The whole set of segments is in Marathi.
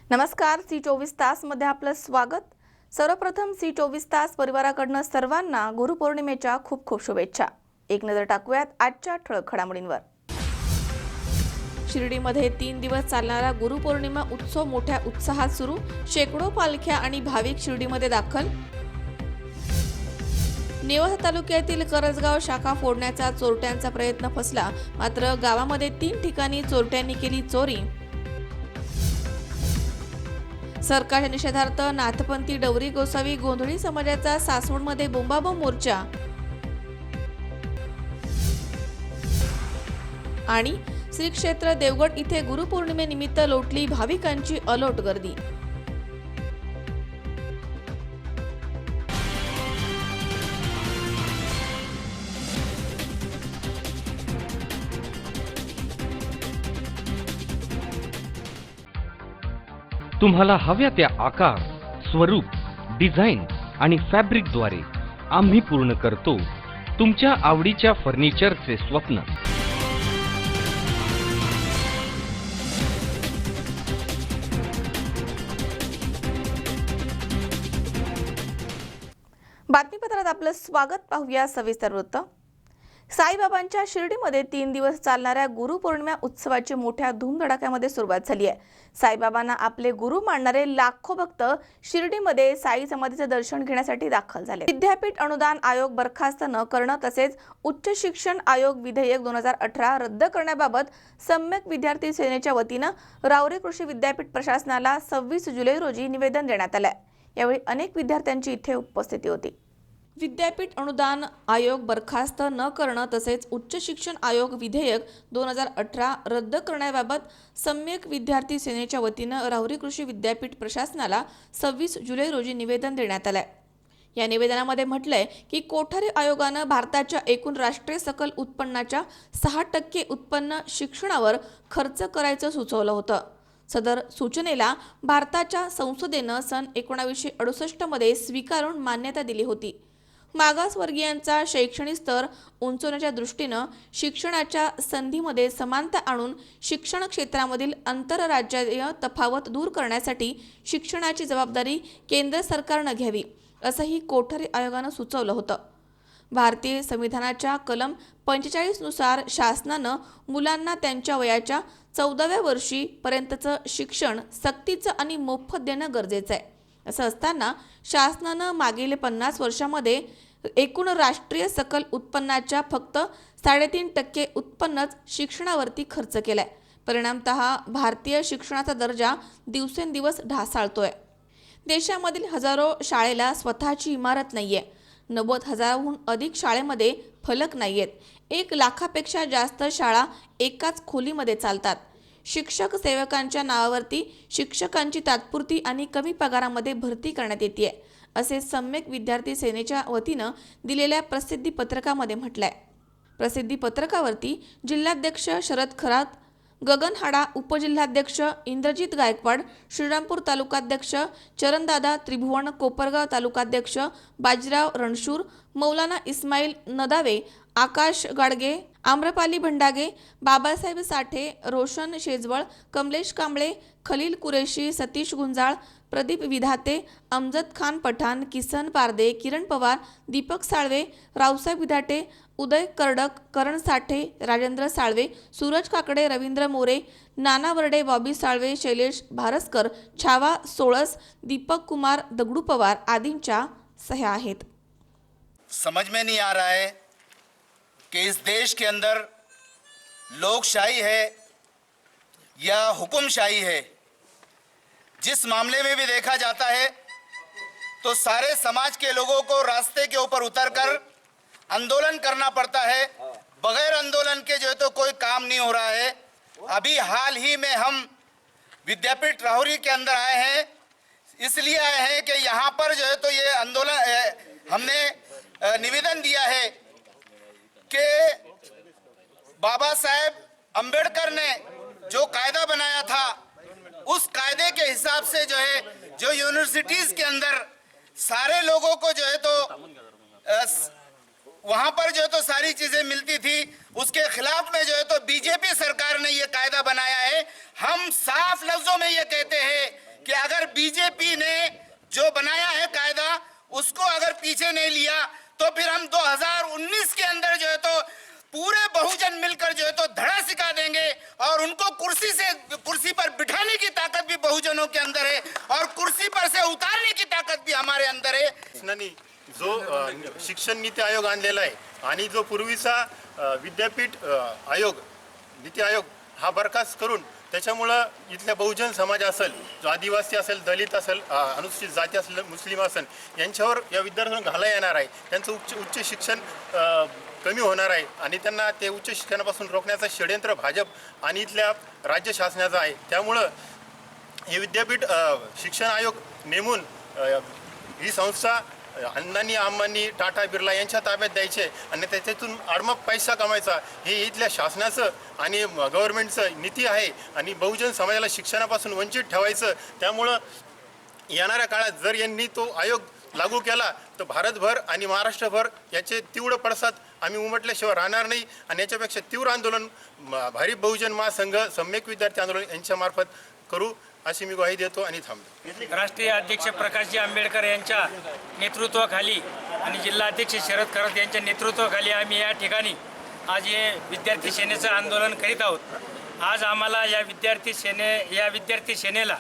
नमस्कार, सी 24 तास मध्ये आपलं स्वागत। सर्वप्रथम सी 24 तास परिवाराकडून सर्वांना गुरुपौर्णिमेच्या खूप खूप शुभेच्छा। एक नजर टाकूयात आजच्या ठळक घडामोडींवर। शिर्डीमध्ये 3 दिवस चालणारा गुरुपौर्णिमा उत्सव मोठ्या उत्साहात सुरू। शेकडो पालख्या आणि भाविक शिर्डीमध्ये दाखल। नेवासा तालुक्यातील करजगाव शाखा फोडण्याचा चोरट्यांचा प्रयत्न फसला, मात्र गावामध्ये 3 ठिकाणी चोरट्यांनी केली चोरी। सरकारच्या निषेधार्थ नाथपंथी डवरी गोसावी गोंधळी समाजाचा सासवडमध्ये बोंबाबोंब मोर्चा। आणि श्री क्षेत्र देवगड इथे गुरुपौर्णिमेनिमित्त लोटली भाविकांची अलोट गर्दी। तुम्हाला हव्या त्या आकार, स्वरूप, डिझाईन आणि फॅब्रिकद्वारे आम्ही पूर्ण करतो तुमच्या आवडीच्या फर्निचरचे स्वप्न। बातमीपत्रात आपलं स्वागत। पाहूया सविस्तर वृत्त। साईबाबांच्या शिर्डीमध्ये 3 दिवस चालणाऱ्या गुरुपौर्णिमा उत्सवाची मोठ्या धूमधडाक्यामध्ये सुरुवात झाली आहे। साईबाबांना आपले गुरु मानणारे लाखो भक्त शिर्डीमध्ये साई समाधीचं दर्शन घेण्यासाठी दाखल झाले। विद्यापीठ अनुदान आयोग बरखास्त न करणं तसेच उच्च शिक्षण आयोग विधेयक 2018 रद्द करण्याबाबत सम्यक विद्यार्थी सेनेच्या वतीनं रावरी कृषी विद्यापीठ प्रशासनाला 26 जुलै रोजी निवेदन देण्यात आलं। यावेळी अनेक विद्यार्थ्यांची इथे उपस्थिती होती। विद्यापीठ अनुदान आयोग बरखास्त न करणं तसेच उच्च शिक्षण आयोग विधेयक 2018 रद्द करण्याबाबत सम्यक विद्यार्थी सेनेच्या वतीनं राहुरी कृषी विद्यापीठ प्रशासनाला 26 जुलै रोजी निवेदन देण्यात आलंय। या निवेदनामध्ये म्हटलंय की कोठारी आयोगानं भारताच्या एकूण राष्ट्रीय सकल उत्पन्नाच्या 6% उत्पन्न शिक्षणावर खर्च करायचं सुचवलं होतं। सदर सूचनेला भारताच्या संसदेनं सन 1968 मध्ये स्वीकारून मान्यता दिली होती। मागासवर्गीयांचा शैक्षणिक स्तर उंचवण्याच्या दृष्टीनं शिक्षणाच्या संधीमध्ये समानता आणून शिक्षण क्षेत्रामधील आंतरराज्यीय तफावत दूर करण्यासाठी शिक्षणाची जबाबदारी केंद्र सरकारनं घ्यावी, असंही कोठारी आयोगानं सुचवलं होतं। भारतीय संविधानाच्या कलम 45 नुसार शासनानं मुलांना त्यांच्या वयाच्या 14व्या वर्षी पर्यंतचं शिक्षण सक्तीचं आणि मोफत देणं गरजेचं आहे। असं असताना शासनानं मागील 50 वर्षांमध्ये एकूण राष्ट्रीय सकल उत्पन्नाच्या फक्त 3.5% उत्पन्नच शिक्षणावरती खर्च केलाय। परिणामतः भारतीय शिक्षणाचा दर्जा दिवसेंदिवस ढासळतोय। देशामधील हजारो शाळेला स्वतःची इमारत नाहीये। 90,000हून अधिक शाळेमध्ये फलक नाहीयेत। 1 लाखापेक्षा जास्त शाळा एकाच खोलीमध्ये चालतात। शिक्षक सेवकांच्या नावावरती शिक्षकांची तात्पुरती आणि कमी पगारामध्ये भरती करण्यात येते, असे सम्यक विद्यार्थी सेनेच्या वतीनं दिलेल्या प्रसिद्धी पत्रकामध्ये म्हटलंय। प्रसिद्धी पत्रकावरती जिल्हाध्यक्ष शरद खरात, गगन हाडा, उपजिल्हाध्यक्ष इंद्रजित गायकवाड, श्रीरामपूर तालुकाध्यक्ष चरणदादा त्रिभुवन, कोपरगाव तालुकाध्यक्ष बाजीराव रणशूर, मौलाना इस्माईल नदावे, आकाश गाडगे, आम्रपाली भंडागे, बाबासाहेब साठे, रोशन शेजवळ, कमलेश कांबळे, खलील कुरेशी, सतीश गुंजाळ, प्रदीप विधाते, अमजद खान पठाण, किसन पारदे, किरण पवार, दीपक साळवे, रावसाहेब विधाटे, उदय करडक, करण साठे, राजेंद्र साळवे, सूरज काकडे, रवींद्र मोरे, नाना वरडे, बॉबी साळवे, शैलेश भारसकर, छावा सोळस, दीपक कुमार, दगडू पवार आदींच्या सह्या आहेत। समझ में नहीं आ रहा है कि इस देश के अंदर लोकशाही है या हुकुमशाही है। जिस मामले में भी देखा जाता है तो सारे समाज के लोगों को रास्ते के ऊपर उतरकर आंदोलन करना पड़ता है। बगैर आंदोलन के जो है तो कोई काम नहीं हो रहा है। अभी हाल ही में हम विद्यापीठ राहुरी के अंदर आए हैं, इसलिए आए हैं कि यहाँ पर जो है तो ये आंदोलन हमने निवेदन दिया है कि बाबा साहेब अंबेडकर ने जो कायदा बनाया था उस कायदे के हिसाब से जो है जो यूनिवर्सिटीज के अंदर सारे लोगों को जो है तो वहां पर जो है तो सारी चीजें मिलती थी, उसके खिलाफ में जो है तो बीजेपी सरकार ने ये कायदा बनाया है। हम साफ लफ्जों में ये कहते हैं शिक्षण नीती आयोग आणलेला आहे आणि जो पूर्वीचा विद्यापीठ आयोग नीती आयोग हा बरखास्त करून त्याच्यामुळं इथल्या बहुजन समाज असेल, जो आदिवासी असेल, दलित असेल, अनुसूचित जाती असेल, मुस्लिम असेल, यांच्यावर या विद्यार्थ्यांना घाला येणार आहे. त्यांचं उच्च शिक्षण कमी होणार आहे आणि त्यांना ते उच्च शिक्षणापासून रोखण्याचं षडयंत्र भाजप आणि इथल्या राज्य शासनाचं आहे. त्यामुळं हे विद्यापीठ शिक्षण आयोग नेमून ही संस्था अदानी, अंबानी, टाटा, बिर्ला यांच्या ताब्यात द्यायचे आणि त्याच्यातून आडमाप पैसा कमायचा हे इथल्या शासनाचं आणि गव्हर्नमेंटचं नीती आहे आणि बहुजन समाजाला शिक्षणापासून वंचित ठेवायचं. त्यामुळं येणाऱ्या काळात जर यांनी तो आयोग लागू केला तर भारतभर आणि महाराष्ट्रभर याचे तीव्र पडसाद आम्ही उमटल्याशिवाय राहणार नाही आणि याच्यापेक्षा तीव्र आंदोलन भारिप बहुजन महासंघ, सम्यक विद्यार्थी आंदोलन यांच्यामार्फत करू अशी मी ग्वाही देतो आणि थांबतो. राष्ट्रीय अध्यक्ष प्रकाशजी आंबेडकर यांच्या नेतृत्वाखाली आणि जिल्हाध्यक्ष शरद खरात यांच्या नेतृत्वाखाली आम्ही या ठिकाणी आज हे विद्यार्थी सेनेचं आंदोलन करीत आहोत. आज आम्हाला या विद्यार्थी सेनेला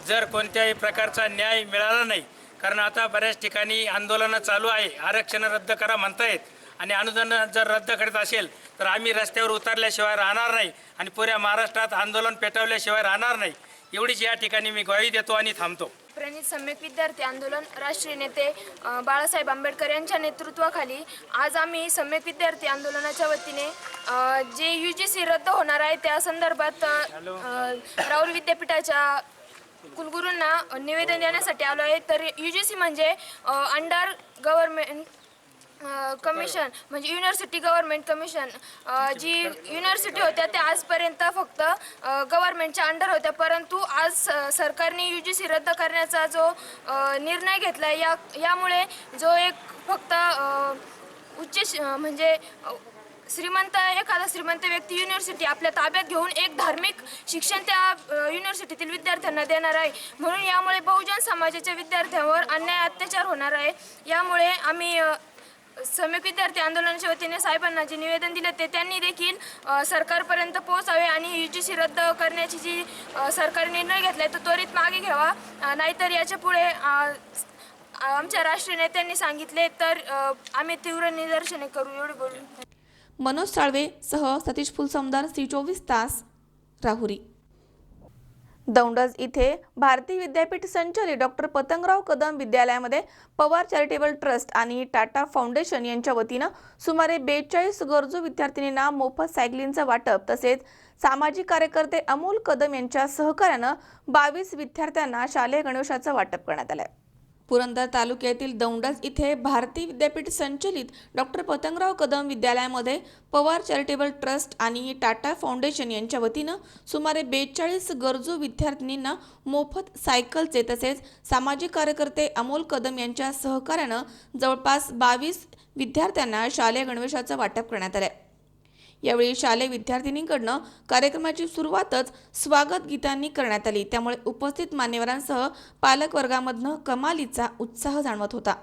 जर कोणत्याही प्रकारचा न्याय मिळाला नाही, कारण आता बऱ्याच ठिकाणी आंदोलनं चालू आहे, आरक्षण रद्द करा म्हणतायत आणि अनुदान जर रद्द करीत असेल तर आम्ही रस्त्यावर उतरल्याशिवाय राहणार नाही आणि पुऱ्या महाराष्ट्रात आंदोलन पेटवल्याशिवाय राहणार नाही, एवढीच या ठिकाणी मी ग्वाही देतो आणि थांबतो. प्रणित सम्यक विद्यार्थी आंदोलन राष्ट्रीय नेते बाळासाहेब आंबेडकर यांच्या नेतृत्वाखाली आज आम्ही सम्यक विद्यार्थी आंदोलनाच्या वतीने जे UGC रद्द होणार आहे त्या संदर्भात राहुल विद्यापीठाच्या कुलगुरूंना निवेदन देण्यासाठी आलो आहे. तर UGC म्हणजे अंडर गव्हर्नमेंट कमिशन, म्हणजे युनिव्हर्सिटी गव्हर्नमेंट कमिशन. जी युनिव्हर्सिटी होत्या त्या आजपर्यंत फक्त गव्हर्नमेंटच्या अंडर होत्या, परंतु आज सरकारने UGC रद्द करण्याचा जो निर्णय घेतला यामुळे जो एक फक्त म्हणजे एखादा श्रीमंत व्यक्ती युनिव्हर्सिटी आपल्या ताब्यात घेऊन एक धार्मिक शिक्षण त्या युनिव्हर्सिटीतील विद्यार्थ्यांना देणार आहे, म्हणून यामुळे बहुजन समाजाच्या विद्यार्थ्यांवर अन्याय अत्याचार होणार आहे. यामुळे आम्ही सम्यक विद्यार्थी आंदोलनाच्या वतीने साहेबांना जे निवेदन दिले ते त्यांनी देखील सरकारपर्यंत पोहोचावे आणि UGC रद्द करण्याची जी सरकारने निर्णय घेतला तो त्वरित मागे घ्यावा, नाहीतर याच्या पुढे आमच्या राष्ट्रीय नेत्यांनी सांगितले तर आम्ही तीव्र निदर्शने करू. एवढे बोलून मनोज साळवे सह सतीश फुलसमदार, C24 तास, राहुरी. दौंडज इथे भारतीय विद्यापीठ संचालित डॉक्टर पतंगराव कदम विद्यालयामध्ये पवार चॅरिटेबल ट्रस्ट आणि टाटा फाउंडेशन यांच्या वतीनं सुमारे 42 गरजू विद्यार्थिनींना मोफत सायकलींचं वाटप तसेच सामाजिक कार्यकर्ते अमोल कदम यांच्या सहकार्यानं 22 विद्यार्थ्यांना शालेय गणवेशाचं वाटप करण्यात आलं. पुरंदर तालुक्यातील दौंडज इथे भारतीय विद्यापीठ संचलित डॉक्टर पतंगराव कदम विद्यालयामध्ये पवार चॅरिटेबल ट्रस्ट आणि टाटा फाउंडेशन यांच्या वतीनं सुमारे 42 गरजू विद्यार्थिनींना मोफत सायकलचे तसेच सामाजिक कार्यकर्ते अमोल कदम यांच्या सहकार्यानं जवळपास 22 विद्यार्थ्यांना शालेय गणवेशाचं वाटप करण्यात आलं. यावेळी शालेय विद्यार्थिनींकडून कार्यक्रमाची सुरुवातच स्वागत गीतांनी करण्यात आली, त्यामुळे उपस्थित मान्यवरांसह पालक वर्गामधनं कमालीचा उत्साह जाणवत होता.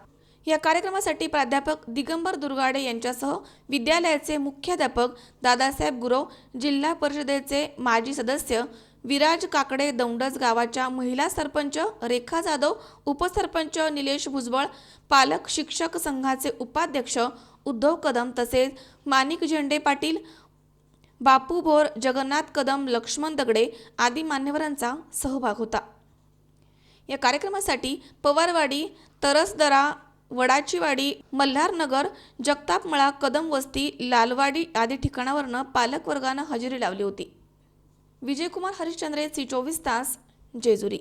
या कार्यक्रमासाठी प्राध्यापक दिगंबर दुर्गाडे यांच्यासह विद्यालयाचे मुख्याध्यापक दादासाहेब गुरव, जिल्हा परिषदेचे माजी सदस्य विराज काकडे, दौंडज गावाच्या महिला सरपंच रेखा जाधव, उपसरपंच निलेश भुजबळ, पालक शिक्षक संघाचे उपाध्यक्ष उद्धव कदम तसेच माणिक झेंडे पाटील, बापू भोर, जगन्नाथ कदम, लक्ष्मण दगडे आदी मान्यवरांचा सहभाग होता. या कार्यक्रमासाठी पवारवाडी, तरसदरा, वडाचीवाडी, मल्हारनगर, जगतापमळा, कदम वस्ती, लालवाडी आदी ठिकाणावरनं पालक वर्गानं हजेरी लावली होती. विजयकुमार हरिश्चंद्रे, C24 तास, जेजुरी.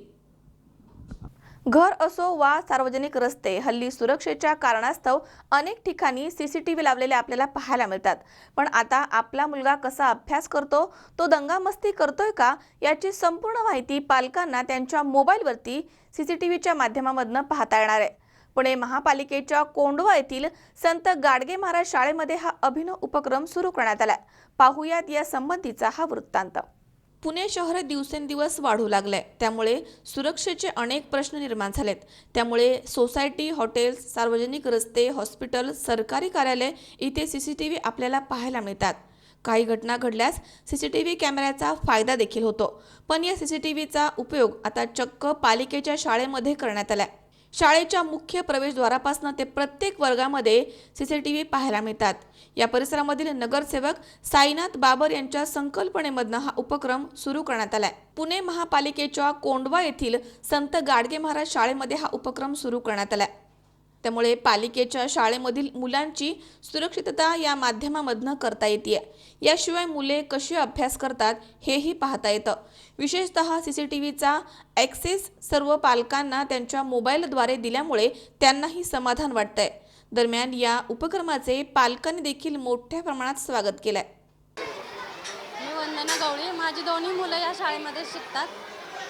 घर असो वा सार्वजनिक रस्ते, हल्ली सुरक्षेच्या कारणास्तव अनेक ठिकाणी CCTV लावलेले आपल्याला पाहायला मिळतात. पण आता आपला मुलगा कसा अभ्यास करतो, तो दंगामस्ती करतोय का, याची संपूर्ण माहिती पालकांना त्यांच्या मोबाईलवरती CCTVच्या माध्यमामधून पाहता येणार आहे. पुणे महापालिकेच्या कोंढवा येथील संत गाडगे महाराज शाळेमध्ये हा अभिनव उपक्रम सुरू करण्यात आलाय. पाहुयात या संबंधीचा हा वृत्तांत. पुणे शहर दिवसेंदिवस वाढू लागलंय, त्यामुळे सुरक्षेचे अनेक प्रश्न निर्माण झालेत. त्यामुळे सोसायटी, हॉटेल्स, सार्वजनिक रस्ते, हॉस्पिटल, सरकारी कार्यालय इथे CCTV आपल्याला पाहायला मिळतात. काही घटना घडल्यास CCTV कॅमेऱ्याचा फायदा देखील होतो. पण या CCTVचा उपयोग आता चक्क पालिकेच्या शाळेमध्ये करण्यात आलाय. शाळेच्या मुख्य प्रवेशद्वारापासून ते प्रत्येक वर्गामध्ये सीसीटीव्ही पाहायला मिळतात. या परिसरामधील नगरसेवक साईनाथ बाबर यांच्या संकल्पनेमधनं हा उपक्रम सुरू करण्यात आलाय. पुणे महापालिकेच्या कोंडवा येथील संत गाडगे महाराज शाळेमध्ये हा उपक्रम सुरू करण्यात आलाय. त्यामुळे पालिकेच्या शाळेमधील मुलांची सुरक्षितता या माध्यमामधनं करता येते. याशिवाय मुले कशी अभ्यास करतात हेही पाहता येतं. विशेषतः सीसीटीव्हीचा ॲक्सेस सर्व पालकांना त्यांच्या मोबाईलद्वारे दिल्यामुळे त्यांनाही समाधान वाटतंय. दरम्यान या उपक्रमाचे पालकांनी देखील मोठ्या प्रमाणात स्वागत केलंय. मी वंदना गवळी. माझी दोन्ही मुलं या शाळेमध्ये शिकतात.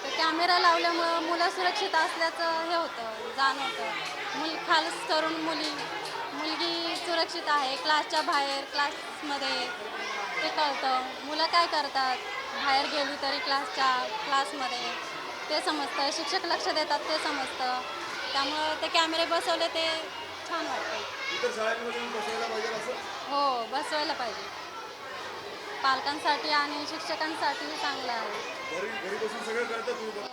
तर कॅमेरा लावल्यामुळं मुलं सुरक्षित असल्याचं हे होतं, जाणवतं. खास करून मुलगी सुरक्षित आहे. क्लासच्या बाहेर क्लासमध्ये ते कळतं. मुलं काय करतात बाहेर गेली तरी क्लासमध्ये ते समजतं. शिक्षक लक्ष देतात ते समजतं. त्यामुळं ते कॅमेरे बसवले ते छान वाटतं. इतर शाळांमध्ये बसवायला पाहिजे असं? हो, बसवायला पाहिजे. पालकांसाठी आणि शिक्षकांसाठी चांगलं आहे. घरी बसून सगळं करतात तुम्ही?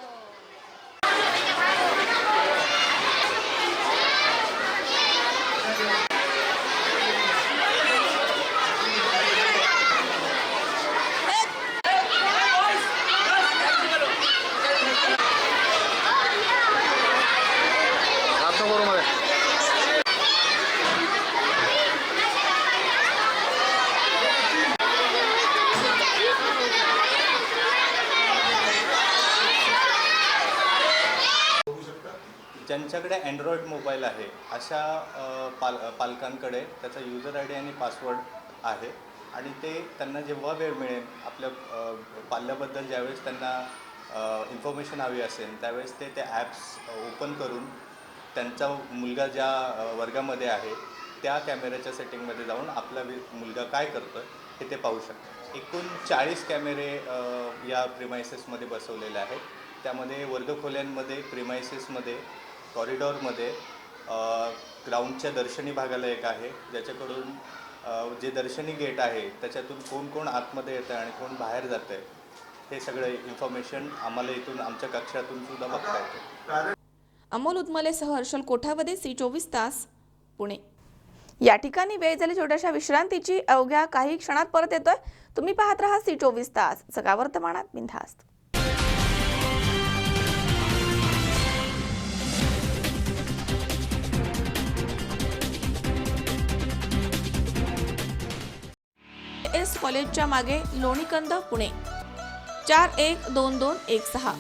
ज्यांच्याकडे अँड्रॉईड मोबाईल आहे अशा पालकांकडे त्याचा युजर आय डी आणि पासवर्ड आहे आणि ते त्यांना जेव्हा वेळ मिळेल आपल्या पाल्याबद्दल ज्यावेळेस त्यांना इन्फॉर्मेशन हवी असेल त्यावेळेस ते ॲप्स ओपन करून त्यांचा मुलगा ज्या वर्गामध्ये आहे त्या कॅमेऱ्याच्या सेटिंगमध्ये जाऊन आपला मुलगा काय करतो हे ते पाहू शकतात. एकूण 40 कॅमेरे या प्रिमायसेसमध्ये बसवलेले आहेत. त्यामध्ये वर्गखोल्यांमध्ये, प्रिमायसेसमध्ये, कॉरिडॉरमध्ये, ग्राउंडच्या दर्शनी भागाला एक आहे ज्याच्याकडून जे दर्शनी गेट आहे त्याच्यातून कोण कोण आतमध्ये येतं आणि कोण बाहेर जातं आहे हे सगळं इन्फॉर्मेशन आम्हाला इथून आमच्या कक्षातून सुद्धा बघता येतं. अमोल उदमलेसह हर्षल कोठावदे, C24 तास, पुणे. या ठिकाणी वेळ झाली छोट्याशा विश्रांतीची. अवघ्या काही क्षणात परत येतोय. तुम्ही पाहत राहा C24 तास, सगळा वर्तमानात बिनधास्त. एस कॉलेजच्या मागे लोणीकंद, पुणे. 412216.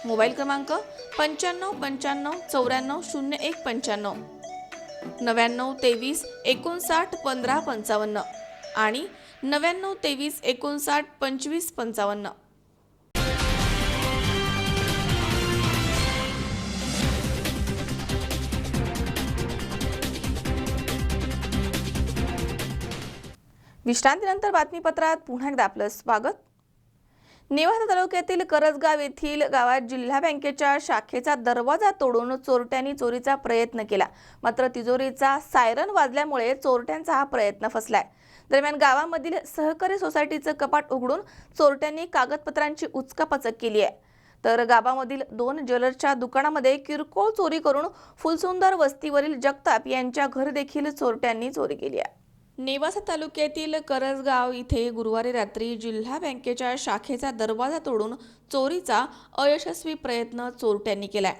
मोबाईल क्रमांक 9595940195, 9923591555 आणि 9923592555. विश्रांतीनंतर बातमीपत्रात पुन्हा एकदा आपलं स्वागत. नेवासा तालुक्यातील करजगाव येथील गावात जिल्हा बँकेच्या शाखेचा दरवाजा तोडून चोरट्यांनी चोरीचा प्रयत्न केला. मात्र तिजोरीचा सायरन वाजल्यामुळे चोरट्यांचा हा प्रयत्न फसलाय. दरम्यान गावामधील सहकारी सोसायटीचं कपाट उघडून चोरट्यांनी कागदपत्रांची उचकापाचक केली आहे. तर गावामधील 2 ज्वेलर्सच्या दुकानामध्ये किरकोळ चोरी करून फुलसुंदर वस्तीवरील जगताप यांच्या घरी देखील चोरट्यांनी चोरी केली आहे. नेवासा तालुक्यातील करजगाव इथे गुरुवारी रात्री जिल्हा बँकेच्या शाखेचा दरवाजा तोडून चोरीचा अयशस्वी प्रयत्न चोरट्यांनी केलाय.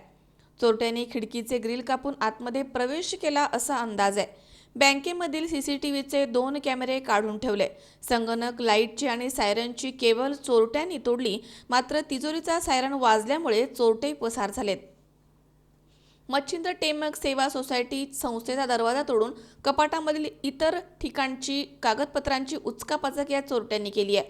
चोरट्यांनी खिडकीचे ग्रिल कापून आतमध्ये प्रवेश केला असा अंदाज आहे. बँकेमधील सीसीटीव्हीचे 2 कॅमेरे काढून ठेवले. संगणक, लाईटची आणि सायरनची केबल चोरट्यांनी तोडली. मात्र तिजोरीचा सायरन वाजल्यामुळे चोरटे पसार झालेत. मच्छिंद्र टेमक सेवा सोसायटी संस्थेचा दरवाजा तोडून कपाटामधील इतर ठिकाणची कागदपत्रांची उचकापाचक या चोरट्यांनी केली आहे.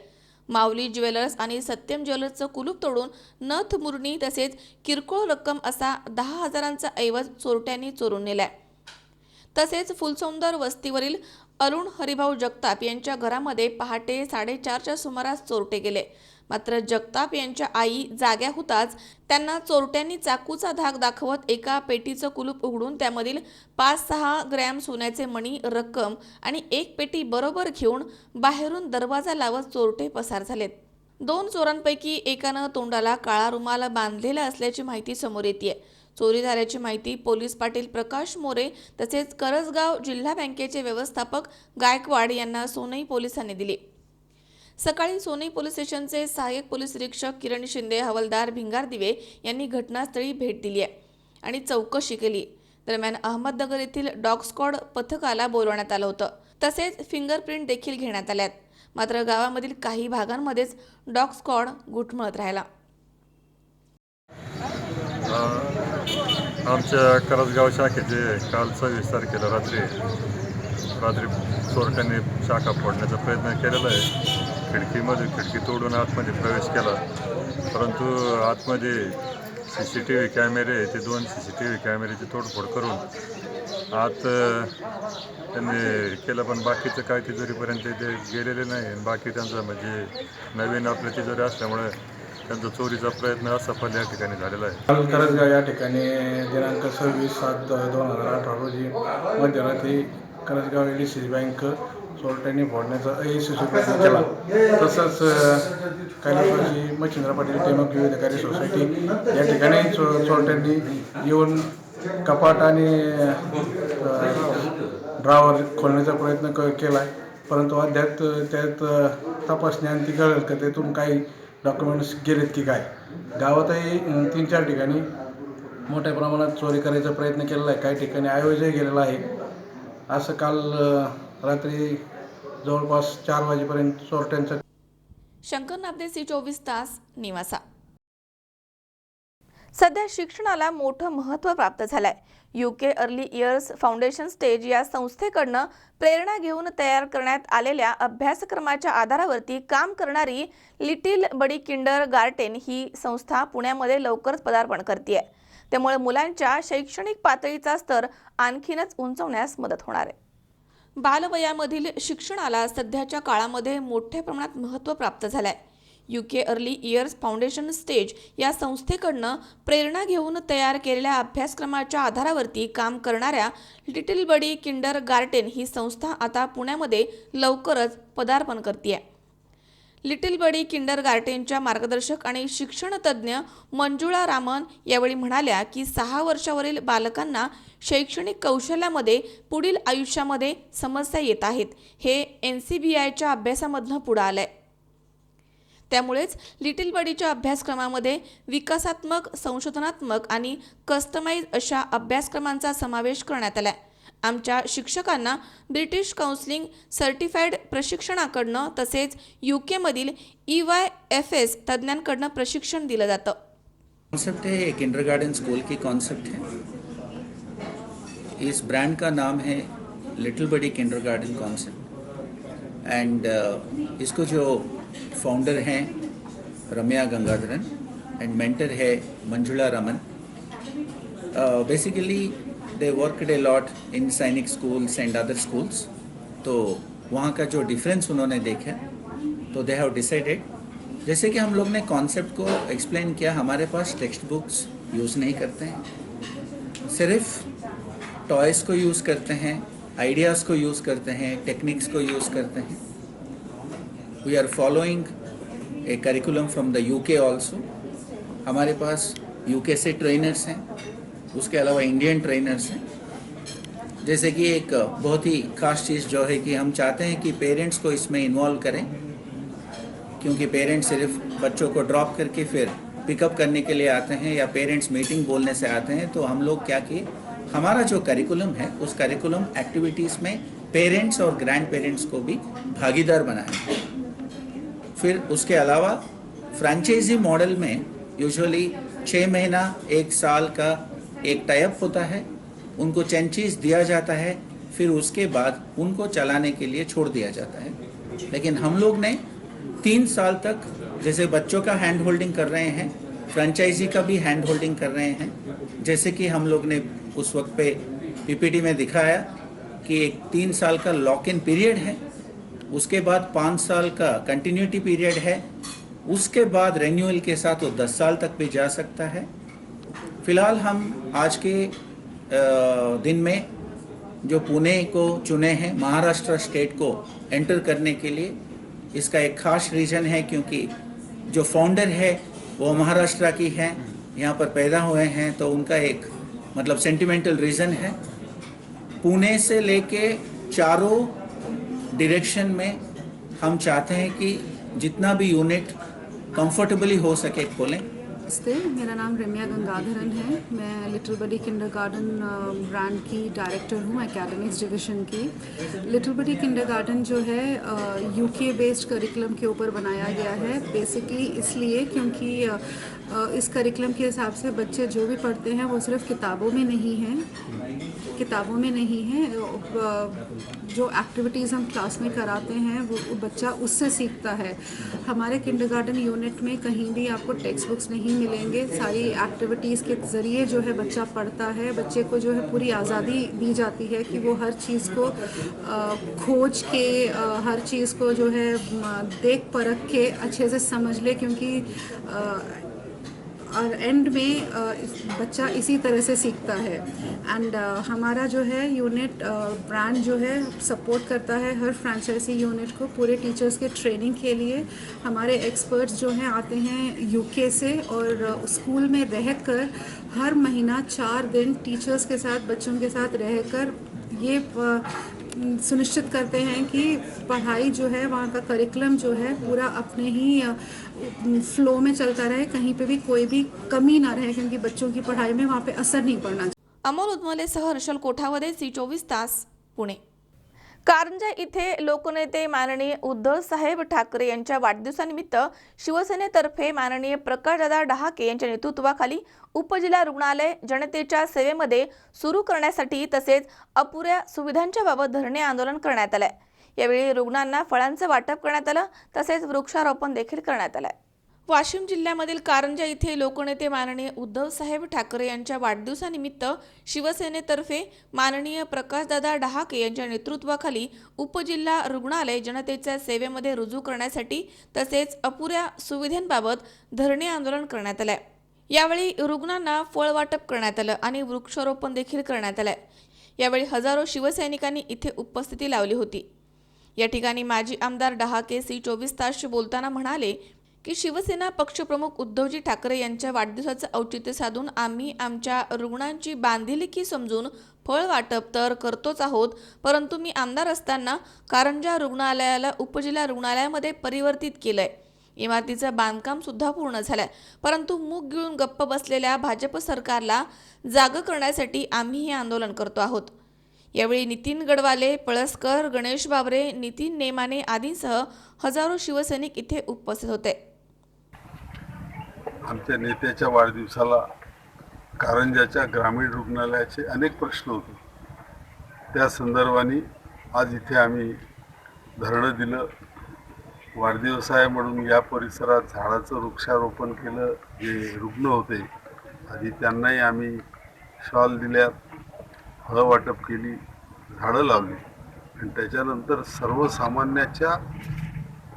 माऊली ज्वेलर्स आणि सत्यम ज्वेलर्सचं कुलूप तोडून नथ, मुरणी तसेच किरकोळ रक्कम असा 10,000चा ऐवज चोरट्यांनी चोरून नेलाय. तसेच फुलसुंदर वस्तीवरील अरुण हरिभाऊ जगताप यांच्या घरामध्ये पहाटे 4:30च्या सुमारास चोरटे गेले. मात्र जगताप यांच्या आई जाग्या होताच त्यांना चोरट्यांनी चाकूचा धाक दाखवत एका पेटीचं कुलूप उघडून त्यामधील 5-6 ग्रॅम सोन्याचे मणी, रक्कम आणि एक पेटी बरोबर घेऊन बाहेरून दरवाजा लावत चोरटे पसार झालेत. 2 चोरांपैकी एकानं तोंडाला काळा रुमाल बांधलेला असल्याची माहिती समोर येते. चोरी झाल्याची माहिती पोलीस पाटील प्रकाश मोरे तसेच करजगाव जिल्हा बँकेचे व्यवस्थापक गायकवाड यांना सोनई पोलिसांनी दिली. सकाळी सोनई पोलीस स्टेशनचे सहाय्यक पोलीस निरीक्षक किरण शिंदे, हवालदार भिंगार दिवे यांनी घटनास्थळी भेट दिली आहे आणि चौकशी केली. दरम्यान अहमदनगर येथील डॉग स्क्वॉड पथकाला बोलवण्यात आलं होतं. तसेच फिंगरप्रिंट देखील घेण्यात आल्यात. मात्र गावामधील काही भागांमध्येच डॉग स्क्वॉड घुटमळत राहिला. आमच्या करजगाव शाखेचे काल 26 तारखेला रात्री चोरट्यांनी शाखा फोडण्याचा प्रयत्न केलेला आहे. खिडकी तोडून आतमध्ये प्रवेश केला, परंतु आतमध्ये CCTV कॅमेरे ते 2 CCTV कॅमेऱ्याची तोडफोड करून आत त्यांनी केलं, पण बाकीचं काय तिजोरीपर्यंत ते गेलेले नाही. आणि बाकी त्यांचं म्हणजे नवीन आपल्या तिजोरी असल्यामुळे त्यांचा चोरीचा प्रयत्न असफल या ठिकाणी झालेला आहे. काल करजगाव या ठिकाणी दिनांक 26/7/2018 रोजी मध्यरात्री करजगाव LIC बँक चोरट्यांनी फोडण्याचा अयशस्वी प्रयत्न केला. तसंच कैलासवासी मच्छिंद्र पाटील टेमक विविधकारी सोसायटी या ठिकाणी चोरट्यांनी येऊन कपाट आणि ड्रॉवर खोलण्याचा प्रयत्न केला आहे, परंतु अद्याप त्यात तपासण्याअंती कळेल का त्यातून काही डॉक्युमेंट्स गेलेत की काय. गावातही 3-4 ठिकाणी मोठ्या प्रमाणात चोरी करायचा प्रयत्न केलेला आहे. काही ठिकाणी आयोजनही गेलेला आहे. असं काल रात्री जवळपास 4 वाजेपर्यंत चोरट्यांचा. शंकर नाबदे, C24 तास, निवासा. सध्या शिक्षणाला मोठं महत्त्व प्राप्त झालंय. UK early years foundation stage या संस्थेकडनं प्रेरणा घेऊन तयार करण्यात आलेल्या अभ्यासक्रमाच्या आधारावरती काम करणारी लिटिल बडी किंडर गार्टेन ही संस्था पुण्यामध्ये लवकरच पदार्पण करते. त्यामुळे मुलांच्या शैक्षणिक पातळीचा स्तर आणखीनच उंचावण्यास मदत होणार आहे. बालवयामधील शिक्षणाला सध्याच्या काळामध्ये मोठ्या प्रमाणात महत्त्व प्राप्त झालंय. UK early years foundation stage या संस्थेकडनं प्रेरणा घेऊन तयार केलेल्या अभ्यासक्रमाच्या आधारावरती काम करणाऱ्या लिटिल बडी किंडर गार्टेन ही संस्था आता पुण्यामध्ये लवकरच पदार्पण करते. लिटिल बडी किंडर गार्टेनच्या मार्गदर्शक आणि शिक्षण तज्ज्ञ मंजुळा रामन यावेळी म्हणाल्या की 6 वर्षावरील बालकांना शैक्षणिक कौशल्यामध्ये पुढील आयुष्यामध्ये समस्या येत आहेत. हे NCBIच्या अभ्यासामधनं पुढे आलंय. त्यामुळेच लिटिल बडीच्या अभ्यासक्रमामध्ये विकासात्मक, संशोधनात्मक आणि कस्टमाइज अशा अभ्यासक्रमांचा समावेश करण्यात आलाय. आमच्या शिक्षकांना ब्रिटिश काउन्सिलिंग सर्टिफाईड प्रशिक्षणाकडनं तसेच UK मधील EYFS तज्ज्ञांकडनं प्रशिक्षण दिलं जातं. कॉन्सेप्ट है ये किंडरगार्टन स्कूल की कॉन्सेप्ट है. इस ब्रांड का नाम है लिटिल बडी किंडरगार्टन कॉन्सेप्ट एंड इसको जो फाउंडर हैं रम्या गंगाधरन एंड मेंटर है Manjula Raman. Basically they worked a lot in सैनिक schools and other schools. तो वहाँ का जो डिफरेंस उन्होंने देखा तो they have decided, जैसे कि हम लोग ने कॉन्सेप्ट को एक्सप्लेन किया, हमारे पास टेक्स्ट बुक्स यूज़ नहीं करते हैं, सिर्फ टॉयज़ को यूज़ करते हैं, आइडियाज़ को यूज़ करते हैं, टेक्निक्स को यूज़ करते हैं. We are following a curriculum from the UK also. हमारे पास UK से ट्रेनर्स हैं, उसके अलावा इंडियन ट्रेनर्स हैं. जैसे कि एक बहुत ही खास चीज़ जो है कि हम चाहते हैं कि पेरेंट्स को इसमें इन्वॉल्व करें, क्योंकि पेरेंट्स सिर्फ बच्चों को ड्रॉप करके फिर पिकअप करने के लिए आते हैं या पेरेंट्स मीटिंग बोलने से आते हैं. तो हम लोग क्या किए, हमारा जो करिकुलम है उस करिकुलम एक्टिविटीज़ में पेरेंट्स और ग्रैंड पेरेंट्स को भी भागीदार बनाएं. फिर उसके अलावा फ्रेंचाइजी मॉडल में यूजुअली 6 महीना 1 साल का एक टाइप होता है, उनको चेंचीज दिया जाता है, फिर उसके बाद उनको चलाने के लिए छोड़ दिया जाता है. लेकिन हम लोग ने 3 साल तक जैसे बच्चों का हैंड होल्डिंग कर रहे हैं, फ्रेंचाइजी का भी हैंड होल्डिंग कर रहे हैं. जैसे कि हम लोग ने उस वक्त पे PPT में दिखाया कि एक 3 साल का लॉक इन पीरियड है, उसके बाद 5 साल का कंटिन्यूटी पीरियड है, उसके बाद रेन्यूअल के साथ वो 10 साल तक भी जा सकता है. फ़िलहाल हम आज के दिन में जो पुणे को चुने हैं महाराष्ट्र स्टेट को एंटर करने के लिए, इसका एक खास रीज़न है क्योंकि जो फाउंडर है वो महाराष्ट्र की हैं यहाँ पर पैदा हुए हैं तो उनका एक मतलब सेंटिमेंटल रीज़न है। पुणे से लेके चारों डायरेक्शन में हम चाहते हैं कि जितना भी यूनिट कंफर्टेबली हो सके खोलें। नमस्ते, मेरा नाम रम्या गंगाधरन है। मैं लिटिल बडी किंडरगार्टन ब्रांड की डायरेक्टर हूँ, एकेडमिक्स डिवीज़न की। लिटिल बडी किंडरगार्टन जो है यूके बेस्ड करिकुलम के ऊपर बनाया गया है, बेसिकली इसलिए क्योंकि इस करिकुलम के हिसाब से बच्चे जो भी पढ़ते हैं वो सिर्फ किताबों में नहीं हैं, जो एक्टिविटीज़ हम क्लास में कराते हैं वो बच्चा उससे सीखता है। हमारे किंडरगार्टन यूनिट में कहीं भी आपको टेक्स्ट बुक्स नहीं मिलेंगे, सारी एक्टिविटीज़ के ज़रिए जो है बच्चा पढ़ता है। बच्चे को जो है पूरी आज़ादी दी जाती है कि वो हर चीज़ को खोज के हर चीज़ को जो है देख परख के अच्छे से समझ ले, क्योंकि और एंड में बच्चा इसी तरह से सीखता है। एंड हमारा जो है यूनिट ब्रांड जो है सपोर्ट करता है हर फ्रेंचाइजी यूनिट को पूरे टीचर्स के ट्रेनिंग के लिए। हमारे एक्सपर्ट्स जो हैं आते हैं यूके से और स्कूल में रहकर हर महीना 4 दिन टीचर्स के साथ बच्चों के साथ रहकर ये सुनिश्चित करते हैं कि पढ़ाई जो है वहाँ का करिकुलम जो है पूरा अपने ही फ्लो में चलता रहे, कहीं पे भी कोई भी कमी ना रहे, क्योंकि बच्चों की पढ़ाई में वहाँ पे असर नहीं पड़ना चाहिए। अमोल उदमलेसह हर्षल कोठावदे, C24 तास, पुणे. कारंजा इथे लोकनेते माननीय उद्धव साहेब ठाकरे यांच्या वाढदिवसानिमित्त शिवसेनेतर्फे माननीय प्रकाशदादा डहाके यांच्या नेतृत्वाखाली उपजिल्हा रुग्णालय जनतेच्या सेवेमध्ये सुरू करण्यासाठी तसेच अपुऱ्या सुविधांच्या बाबत धरणे आंदोलन करण्यात आले. यावेळी रुग्णांना फळांचं वाटप करण्यात आलं तसेच वृक्षारोपण देखील करण्यात आलं. वाशिम जिल्ह्यामधील कारंजा इथे लोकनेते माननीय उद्धव साहेब ठाकरे यांच्या वाढदिवसानिमित्त शिवसेनेतर्फे माननीय प्रकाशदादा डहाके यांच्या नेतृत्वाखाली उपजिल्हा रुग्णालय जनतेच्या सेवेमध्ये रुजू करण्यासाठी तसेच अपुऱ्या सुविधांबाबत धरणे आंदोलन करण्यात आले. यावेळी रुग्णांना फळ वाटप करण्यात आलं आणि वृक्षारोपण देखील करण्यात आलं. यावेळी हजारो शिवसैनिकांनी इथे उपस्थिती लावली होती. या ठिकाणी माजी आमदार डहाके C24 तासशी बोलताना म्हणाले की शिवसेना पक्षप्रमुख उद्धवजी ठाकरे यांच्या वाढदिवसाचं औचित्य साधून आम्ही आमच्या रुग्णांची बांधिलकी समजून फळ वाटप तर करतोच आहोत, परंतु मी आमदार असताना कारंजा रुग्णालयाला उपजिल्हा रुग्णालयामध्ये परिवर्तित केलंय. इमारतीचं बांधकाम सुद्धा पूर्ण झालंय, परंतु मूग गिळून गप्प बसलेल्या भाजप सरकारला जागं करण्यासाठी आम्ही हे आंदोलन करतो आहोत. यावेळी नितीन गडवाले, पळसकर, गणेश बाबरे, नितीन नेमाने आदींसह हजारो शिवसैनिक इथे उपस्थित होते. आमच्या नेत्याच्या वाढदिवसाला कारंजाच्या ग्रामीण रुग्णालयाचे अनेक प्रश्न होते. त्या संदर्भाने आज इथे आम्ही धरणं दिलं. वाढदिवस आहे म्हणून या परिसरात झाडाचं वृक्षारोपण केलं. जे रुग्ण होते आधी त्यांनाही आम्ही शॉल दिल्यात, फळं वाटप केली, झाडं लावली आणि त्याच्यानंतर सर्वसामान्याच्या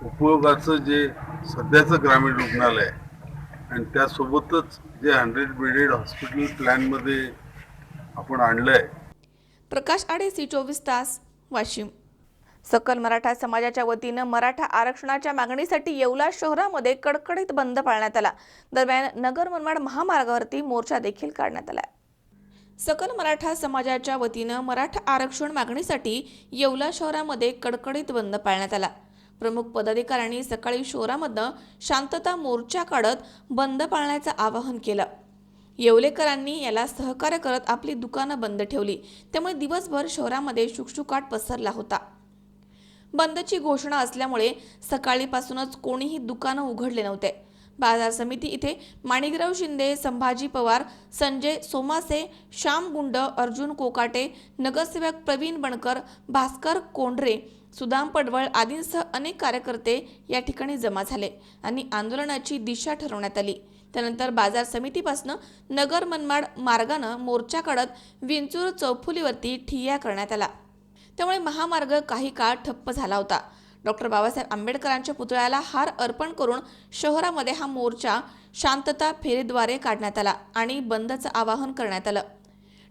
उपयोगाचं जे सध्याचं ग्रामीण रुग्णालय आहे आणि त्यासोबतच जे 100 बेडेड हॉस्पिटल प्लॅनमध्ये आपण आणलं आहे. प्रकाश आडे, C24 तास, वाशिम. सकल मराठा समाजाच्या वतीनं मराठा आरक्षणाच्या मागणीसाठी येवला शहरामध्ये कडकडीत बंद पाळण्यात आला. दरम्यान नगर मनमाड महामार्गावरती मोर्चा देखील काढण्यात आला. सकल मराठा समाजाच्या वतीनं मराठा आरक्षण मागणीसाठी येवला शहरामध्ये कडकडीत बंद पाळण्यात आला. प्रमुख पदाधिकाऱ्यांनी सकाळी शहरामधनं शांतता मोर्चा काढत बंद पाळण्याचं आवाहन केलं. येवलेकरांनी याला सहकार्य करत आपली दुकानं बंद ठेवली. त्यामुळे दिवसभर शहरामध्ये शुकशुकाट पसरला होता. बंदची घोषणा असल्यामुळे सकाळीपासूनच कोणीही दुकानं उघडले नव्हते. बाजार समिती इथे माणिकराव शिंदे, संभाजी पवार, संजय सोमासे, श्याम गुंड, अर्जुन कोकाटे, नगरसेवक प्रवीण बनकर, भास्कर कोंढरे, सुदाम पडवळ आदींसह अनेक कार्यकर्ते या ठिकाणी जमा झाले आणि आंदोलनाची दिशा ठरवण्यात आली. त्यानंतर बाजार समितीपासून नगर मनमाड मार्गानं मोर्चा काढत विंचूर चौफुलीवरती ठिय्या करण्यात आला. त्यामुळे महामार्ग काही काळ ठप्प झाला होता. डॉक्टर बाबासाहेब आंबेडकरांच्या पुतळ्याला हार अर्पण करून शहरामध्ये हा मोर्चा शांतता फेरीद्वारे काढण्यात आला आणि बंदचं आवाहन करण्यात आलं.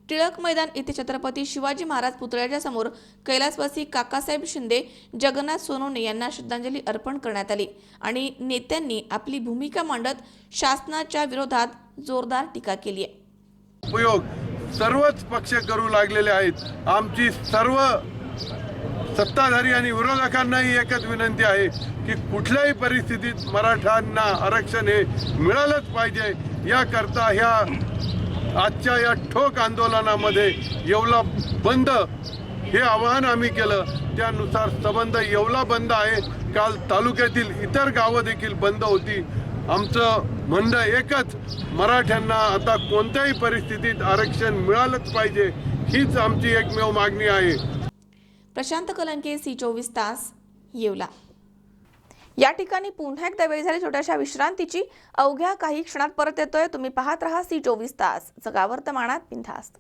टिळक मैदान येथे छत्रपती शिवाजी महाराज पुतळ्याच्या समोर कैलासवासी काकासाहेब शिंदे, जगन्नाथ सोनवणे यांना श्रद्धांजली अर्पण करण्यात आली आणि नेत्यांनी आपली भूमिका मांडत शासनाच्या विरोधात जोरदार टीका केली आहे. उपयोग सर्वच पक्ष करू लागलेले आहेत. आमची सर्व सत्ताधारी आणि विरोधकांनाही एकच विनंती आहे की कुठल्याही परिस्थितीत मराठ्यांना आरक्षण हे मिळालंच पाहिजे. याकरता ह्या आजच्या या ठोक आंदोलनामध्ये येवला बंद हे आवाहन आम्ही केलं. त्यानुसार सबंध येवला बंद आहे. काल तालुक्यातील इतर गावं देखील बंद होती. आमचं म्हणणं एकच, मराठ्यांना आता कोणत्याही परिस्थितीत आरक्षण मिळालंच पाहिजे, हीच आमची एकमेव मागणी आहे. प्रशांत कलंके, C24 तास, येवला. या ठिकाणी पुन्हा एकदा वेळ झाली छोट्याशा विश्रांतीची. अवघ्या काही क्षणात परत येतोय. तुम्ही पाहत रहा C24 तास, जगा वर्तमानात बिनधास्त.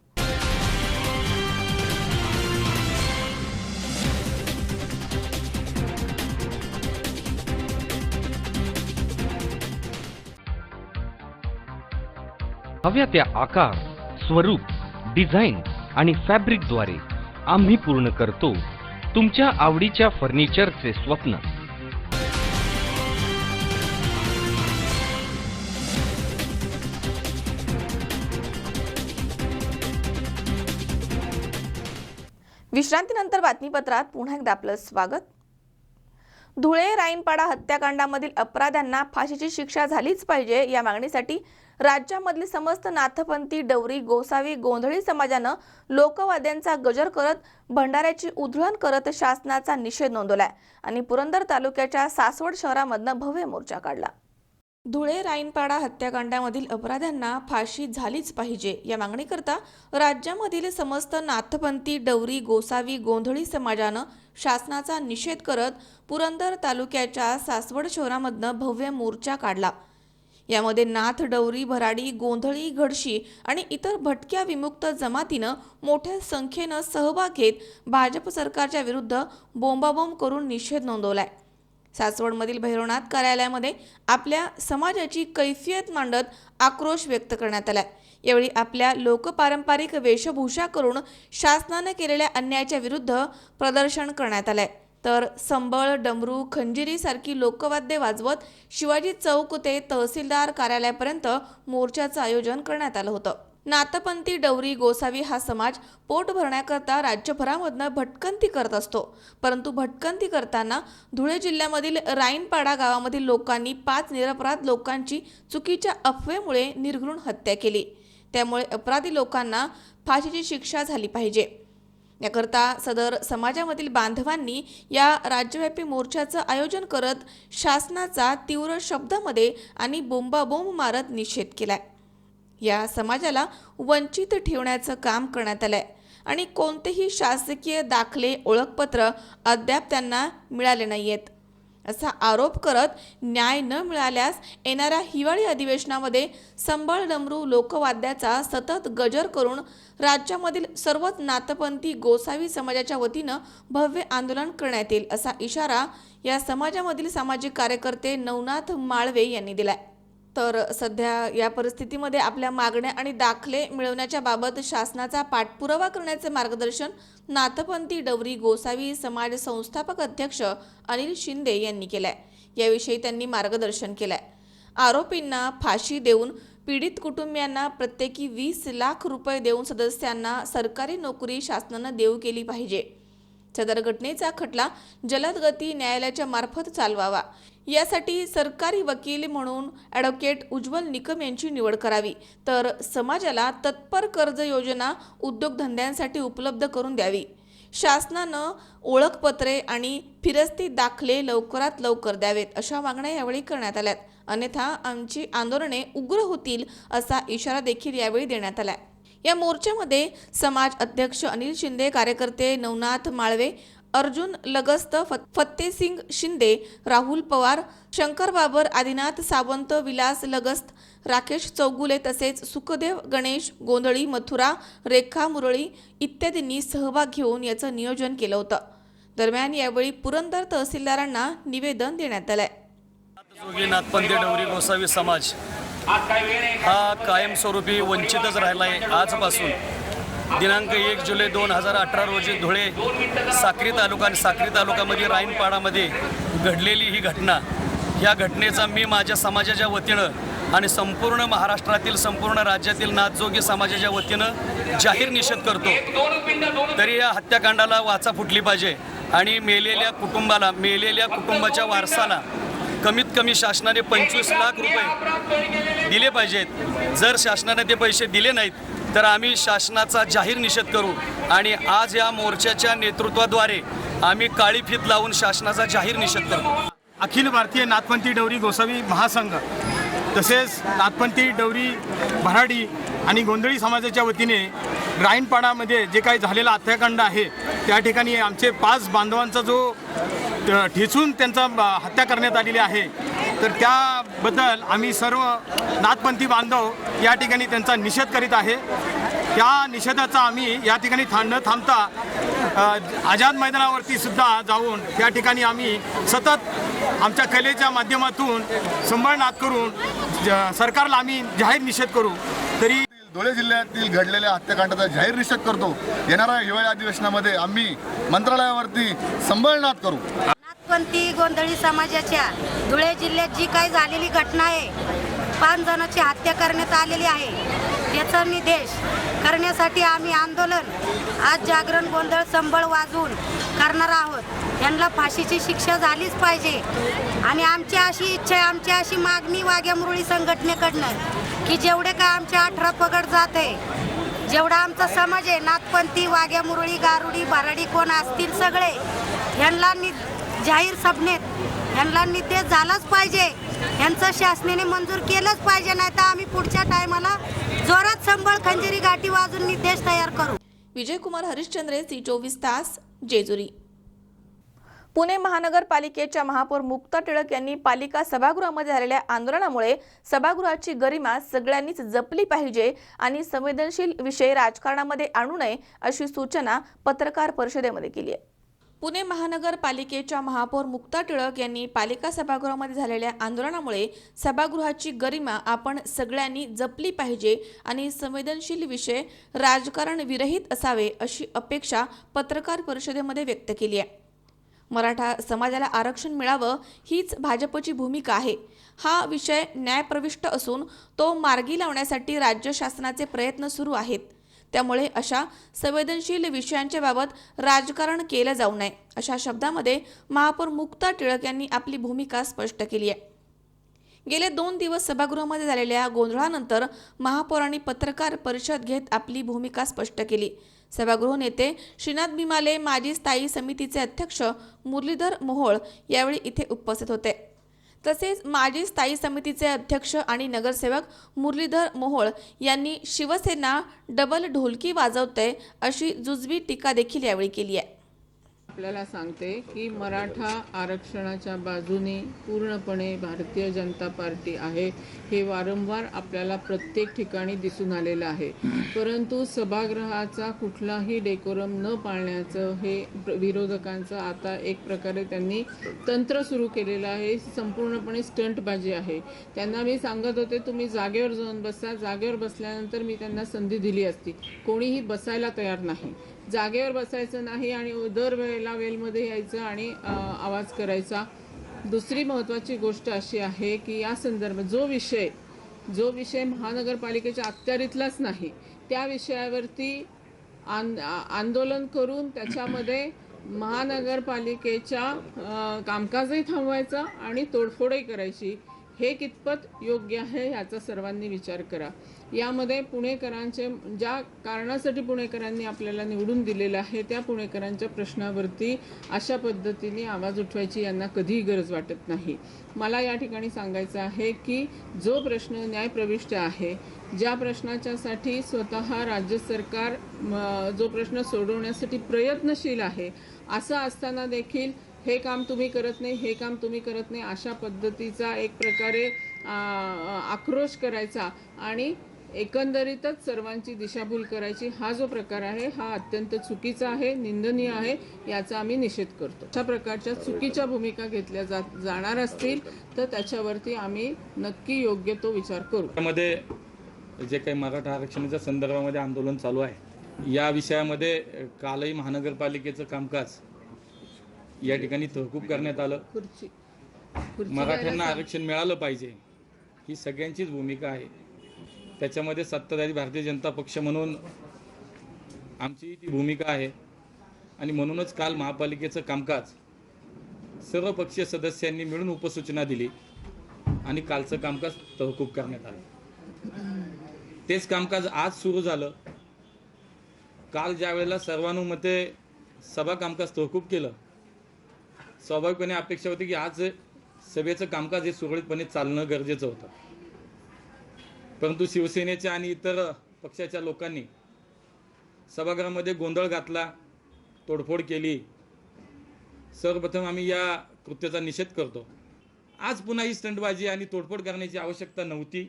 हव्या त्या आकार, स्वरूप, डिझाईन आणि फॅब्रिकद्वारे आम्ही पूर्ण करतो तुमच्या आवडीच्या फर्निचरचे स्वप्न. विश्रांतीनंतर बातमीपत्रात पुन्हा एकदा आपलं स्वागत. धुळे राईनपाडा हत्याकांडामधील अपराध्यांना फाशीची शिक्षा झालीच पाहिजे या मागणीसाठी राज्यामधील समस्त नाथपंथी, डवरी, गोसावी, गोंधळी समाजानं लोकवाद्यांचा गजर करत भंडाऱ्याची उधळण करत शासनाचा निषेध नोंदवलाय आणि पुरंदर तालुक्याच्या सासवड शहरामधनं भव्य मोर्चा काढला. धुळे राईनपाडा हत्याकांडामधील अपराध्यांना फाशी झालीच पाहिजे या मागणीकरता राज्यामधील समस्त नाथपंथी, डवरी, गोसावी, गोंधळी समाजानं शासनाचा निषेध करत पुरंदर तालुक्याच्या सासवड शहरामधनं भव्य मोर्चा काढला. यामध्ये नाथ, डवरी, भराडी, गोंधळी, घडशी आणि इतर भटक्या विमुक्त जमातीनं मोठ्या संख्येनं सहभाग घेत भाजप सरकारच्या विरुद्ध बोंबाबोंब करून निषेध नोंदवलाय. सासवडमधील भैरवनाथ कार्यालयामध्ये आपल्या समाजाची कैफियत मांडत आक्रोश व्यक्त करण्यात आलाय. यावेळी आपल्या लोकपारंपरिक वेशभूषा करून शासनाने केलेल्या अन्यायाच्या विरुद्ध प्रदर्शन करण्यात आलंय. तर संबळ, डमरू, खंजिरी सारखी लोकवाद्ये वाजवत शिवाजी चौक ते तहसीलदार कार्यालयापर्यंत मोर्चाचं आयोजन करण्यात आलं होतं. नाथपंथी, डवरी, गोसावी हा समाज पोट भरण्याकरता राज्यभरामधनं भटकंती करत असतो. परंतु भटकंती करताना धुळे जिल्ह्यामधील राईनपाडा गावामधील लोकांनी 5 निरपराध लोकांची चुकीच्या अफवेमुळे निर्घृण हत्या केली. त्यामुळे अपराधी लोकांना फाशीची शिक्षा झाली पाहिजे. याकरता सदर समाजामधील बांधवांनी या राज्यव्यापी मोर्चाचं आयोजन करत शासनाचा तीव्र शब्दामध्ये आणि बोंबाबोंब मारत निषेध केलाय. या समाजाला वंचित ठेवण्याचं काम करण्यात आलंय आणि कोणतेही शासकीय दाखले, ओळखपत्र अद्याप त्यांना मिळाले नाहीयेत असा आरोप करत न्याय न मिळाल्यास येणाऱ्या हिवाळी अधिवेशनामध्ये संबळ, डमरू, लोकवाद्याचा सतत गजर करून राज्यामधील सर्वच नाथपंथी, गोसावी समाजाच्या वतीनं भव्य आंदोलन करण्यात येईल असा इशारा या समाजामधील सामाजिक कार्यकर्ते नवनाथ माळवे यांनी दिलाय. तर सध्या या परिस्थितीमध्ये आपल्या मागण्या आणि दाखले मिळवण्याच्या बाबत शासनाचा पाठपुरावा करण्याचे मार्गदर्शन नाथपंथी, डवरी, गोसावी समाज संस्थापक अध्यक्ष अनिल शिंदे यांनी केलंय. याविषयी त्यांनी मार्गदर्शन केलंय. आरोपींना फाशी देऊन पीडित कुटुंबियांना प्रत्येकी 20 लाख रुपये देऊन सदस्यांना सरकारी नोकरी शासनानं देऊ केली पाहिजे. सदर घटनेचा खटला जलद गती न्यायालयाच्या मार्फत चालवावा. यासाठी सरकारी वकील म्हणून ॲडव्होकेट उज्ज्वल निकम यांची निवड करावी. तर समाजाला तत्पर कर्ज योजना उद्योगधंद्यांसाठी उपलब्ध करून द्यावी. शासनानं ओळखपत्रे आणि फिरस्ती दाखले लवकरात लवकर द्यावेत अशा मागण्या यावेळी करण्यात आल्यात. अन्यथा आमची आंदोलने उग्र होतील असा इशारा देखील यावेळी देण्यात आलाय. या मोर्चामध्ये समाज अध्यक्ष अनिल शिंदे, कार्यकर्ते नवनाथ माळवे, अर्जुन लगस्त, फत्तेसिंग शिंदे, राहुल पवार, शंकर बाबर, आदिनाथ सावंत, विलास लगस्त, राकेश चौगुले तसेच सुखदेव गणेश, गोंधळी, मथुरा, रेखा मुरळी इत्यादींनी सहभाग घेऊन याचं नियोजन केलं होतं. दरम्यान यावेळी पुरंदर तहसीलदारांना निवेदन देण्यात आलंय. नाथपंथी, डवरी, गोसावी समाज हा कायमस्वरूपी वंचितच राहिला आहे. आजपासून दिनांक 1 जुलै 2018 रोजी धुळे साक्री तालुका आणि साक्री तालुक्यामध्ये राईनपाडामध्ये घडलेली ही घटना, ह्या घटनेचा मी माझ्या समाजाच्या वतीनं आणि संपूर्ण महाराष्ट्रातील संपूर्ण राज्यातील नाथजोगी समाजाच्या वतीनं जाहीर निषेध करतो। तरी या हत्याकांडाला वाचा फुटली पाहिजे आणि मेलेल्या कुटुंबाच्या वारसाला कमीत कमी शासनाने 25 लाख रुपये दिले पाहिजेत। जर शासनाने ते पैसे दिले नाहीत तर आम्ही शासनाचा जाहीर निषेध करू आणि आज या मोर्चाच्या नेतृत्वाद्वारे आम्ही काळी फीत लावून शासनाचा जाहीर निषेध करू। अखिल भारतीय नाथपंथी डवरी गोसावी महासंघ तसेच नाथपंथी डवरी भराडी आणि गोंधळी समाजाच्या वतीने राईनपाडामध्ये जे काही झालेला हत्याकांड आहे त्या ठिकाणी आमचे 5 बांधवांचा जो ठेचून त्यांचा हत्या करण्यात आलेली आहे, तर त्याबद्दल आम्ही सर्व नाथपंथी बांधव या ठिकाणी त्यांचा निषेध करीत आहे। त्या निषेधाचा आम्ही या ठिकाणी न थांबता आझाद मैदानावरती सुद्धा जाऊन त्या ठिकाणी आम्ही सतत आमच्या कलेच्या माध्यमातून संभाळनाद करून सरकारला आम्ही जाहीर निषेध करू। तरी धुळे जिल्ह्यातील घडलेल्या हत्याकांडाचा जाहीर निषेध करतो। येणाऱ्या हिवाळी अधिवेशनामध्ये आम्ही मंत्रालयावरती संभाळनाद करू। नाथपंथी गोंधळी समाजाच्या धुळे जिल्ह्यात जी काही झालेली घटना आहे, 5 जणांची हत्या करण्यात आलेली आहे, याचा निषेध करण्यासाठी आम्ही आंदोलन आज जागरण गोंधळ संबळ वाजवून करणार आहोत। यांना फाशीची शिक्षा झालीच पाहिजे आणि आमची अशी इच्छा आहे, आमची अशी मागणी वाघ्या मुरळी संघटनेकडनं की जेवढे काय आमच्या 18 पगड जात आहे, जेवढा आमचा समाज आहे नाथपंथी वाघ्या मुरळी गारुडी भराडी कोण असतील सगळे, यांना जाहीर सभेत यांना निषेध झालाच पाहिजे, यांचं शासनाने मंजूर केलंच पाहिजे, नाही तर आम्ही पुढच्या टायमाला जोरात संबळ खंजिरी गाठी वाजून निषेध तयार करू। विजयकुमार हरिश्चंद्रे, C24 तास, जेजुरी। पुणे महानगरपालिकेच्या महापौर मुक्ता टिळक यांनी पालिका सभागृहामध्ये झालेल्या आंदोलनामुळे सभागृहाची गरिमा सगळ्यांनीच जपली पाहिजे आणि संवेदनशील विषय राजकारणामध्ये आणू नये अशी सूचना पत्रकार परिषदेमध्ये केली आहे। पुणे महानगरपालिकेच्या महापौर मुक्ता टिळक यांनी पालिका सभागृहामध्ये झालेल्या आंदोलनामुळे सभागृहाची गरिमा आपण सगळ्यांनी जपली पाहिजे आणि संवेदनशील विषय राजकारण विरहित असावे अशी अपेक्षा पत्रकार परिषदेमध्ये व्यक्त केली आहे। मराठा समाजाला आरक्षण मिळावं हीच भाजपची भूमिका आहे। हा विषय न्यायप्रविष्ट असून तो मार्गी लावण्यासाठी राज्य शासनाचे प्रयत्न सुरू आहेत। त्यामुळे अशा संवेदनशील विषयांच्या बाबत राजकारण केलं जाऊ नये अशा शब्दामध्ये महापौर मुक्ता टिळक यांनी आपली भूमिका स्पष्ट केली आहे। गेले 2 दिवस सभागृहामध्ये झालेल्या गोंधळानंतर महापौरांनी पत्रकार परिषद घेत आपली भूमिका स्पष्ट केली। सभागृह नेते श्रीनाथ भीमाले, माजी स्थायी समितीचे अध्यक्ष मुरलीधर मोहोळ यावेळी इथे उपस्थित होते। तसेच माजी स्थायी समितीचे अध्यक्ष आणि नगरसेवक मुरलीधर मोहोळ यांनी शिवसेना डबल ढोलकी वाजवते अशी जुजबी टीका देखील यावेळी केली आहे। आपल्याला सांगते की मराठा आरक्षणाच्या बाजूने पूर्णपणे भारतीय जनता पार्टी आहे, हे वारंवार आपल्याला प्रत्येक ठिकाणी दिसून आलेलं आहे। परंतु सभागृहाचा कुठलाही डेकोरम न पाळण्याचं हे विरोधकांचं आता एक प्रकारे त्यांनी तंत्र सुरू केलेलं आहे, संपूर्णपणे स्टंटबाजी आहे। त्यांना मी सांगत होते तुम्ही जागेवर जाऊन बसा, जागेवर बसल्यानंतर मी त्यांना संधी दिली असती, कोणीही बसायला तयार नाही। जागेवर बसायचं नाही आणि दर वेळेला वेलमध्ये यायचं आणि आवाज करायचा। दुसरी महत्त्वाची गोष्ट अशी आहे की या संदर्भात जो विषय महानगरपालिकेच्या अखत्यारीतलाच नाही त्या विषयावरती आंदोलन करून त्याच्यामध्ये महानगरपालिकेच्या कामकाजही थांबवायचं आणि तोडफोडही करायची, हे कितपत योग्य आहे याचा सर्वांनी विचार करा। यामध्ये पुणेकरांचे ज्या कारणासाठी पुणेकरांनी आपल्याला निवडून दिलेलं आहे त्या पुणेकरांच्या प्रश्नावरती अशा पद्धतीने आवाज उठवायची यांना कधीही गरज वाटत नाही। मला या ठिकाणी सांगायचं आहे की जो प्रश्न न्यायप्रविष्ट आहे, ज्या प्रश्नाच्यासाठी स्वतः राज्य सरकार जो प्रश्न सोडवण्यासाठी प्रयत्नशील आहे, असं असताना देखील हे काम तुम्ही करत नाही, हे काम तुम्ही करत नाही अशा पद्धतीचा एक प्रकारे आक्रोश करायचा आणि एकंदरीतच सर्वांची दिशाभूल करायची, हा जो प्रकार आहे हा अत्यंत चुकीचा आहे, निंदनीय आहे, याचा आम्ही निषेध करतो। अशा प्रकारच्या चुकीच्या भूमिका घेतल्या जाणार असतील तर त्याच्यावरती आम्ही नक्की योग्य तो विचार करू। त्यामध्ये जे काही मराठा आरक्षणाच्या संदर्भामध्ये आंदोलन चालू आहे या विषयामध्ये कालही महानगरपालिकेचं कामकाज या ठिकाणी तहकूब करण्यात आलं. मराठ्यांना आरक्षण मिळालं पाहिजे ही सगळ्यांचीच भूमिका आहे. त्याच्यामध्ये सत्ताधारी भारतीय जनता पक्ष म्हणून आमची ती भूमिका आहे आणि म्हणूनच काल महापालिकेचं कामकाज सर्व पक्षीय सदस्यांनी मिळून उपसूचना दिली आणि कालचं कामकाज तहकूब करण्यात आलं. तेच कामकाज आज सुरू झालं. काल ज्या वेळेला सर्वानुमते सभा कामकाज तहकूब केलं, स्वाभाविकपणे अपेक्षा होती की आज सभेचं कामकाज हे सुरळीतपणे चालणं गरजेचं होतं. परंतु शिवसेनेच्या आणि इतर पक्षाच्या लोकांनी सभागृहामध्ये गोंधळ घातला, तोडफोड केली. सर्वप्रथम आम्ही या कृत्याचा निषेध करतो. आज पुन्हा ही स्टंटबाजी आणि तोडफोड करण्याची आवश्यकता नव्हती.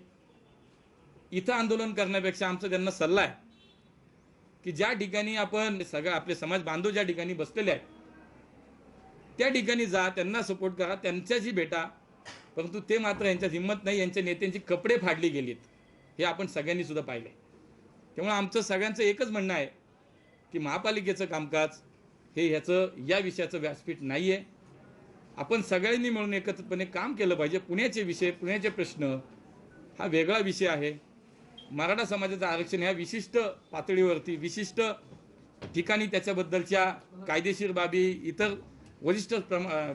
इथं आंदोलन करण्यापेक्षा आमचा त्यांना सल्ला आहे की ज्या ठिकाणी आपण सगळं आपले समाज बांधव ज्या ठिकाणी बसलेले आहेत त्या ठिकाणी जा, त्यांना सपोर्ट करा, त्यांच्याशी भेटा. परंतु ते मात्र यांच्यात हिंमत नाही. यांच्या नेत्यांची कपडे फाडली गेलीत हे आपण सगळ्यांनी सुद्धा पाहिलं. त्यामुळे आमचं सगळ्यांचं एकच म्हणणं आहे की महापालिकेचं कामकाज हे ह्याचं या विषयाचं व्यासपीठ नाही आहे. आपण सगळ्यांनी मिळून एकत्रितपणे काम केलं पाहिजे. पुण्याचे विषय, पुण्याचे प्रश्न हा वेगळा विषय आहे. मराठा समाजाचं आरक्षण ह्या विशिष्ट पातळीवरती, विशिष्ट ठिकाणी त्याच्याबद्दलच्या कायदेशीर बाबी इतर वरिष्ठ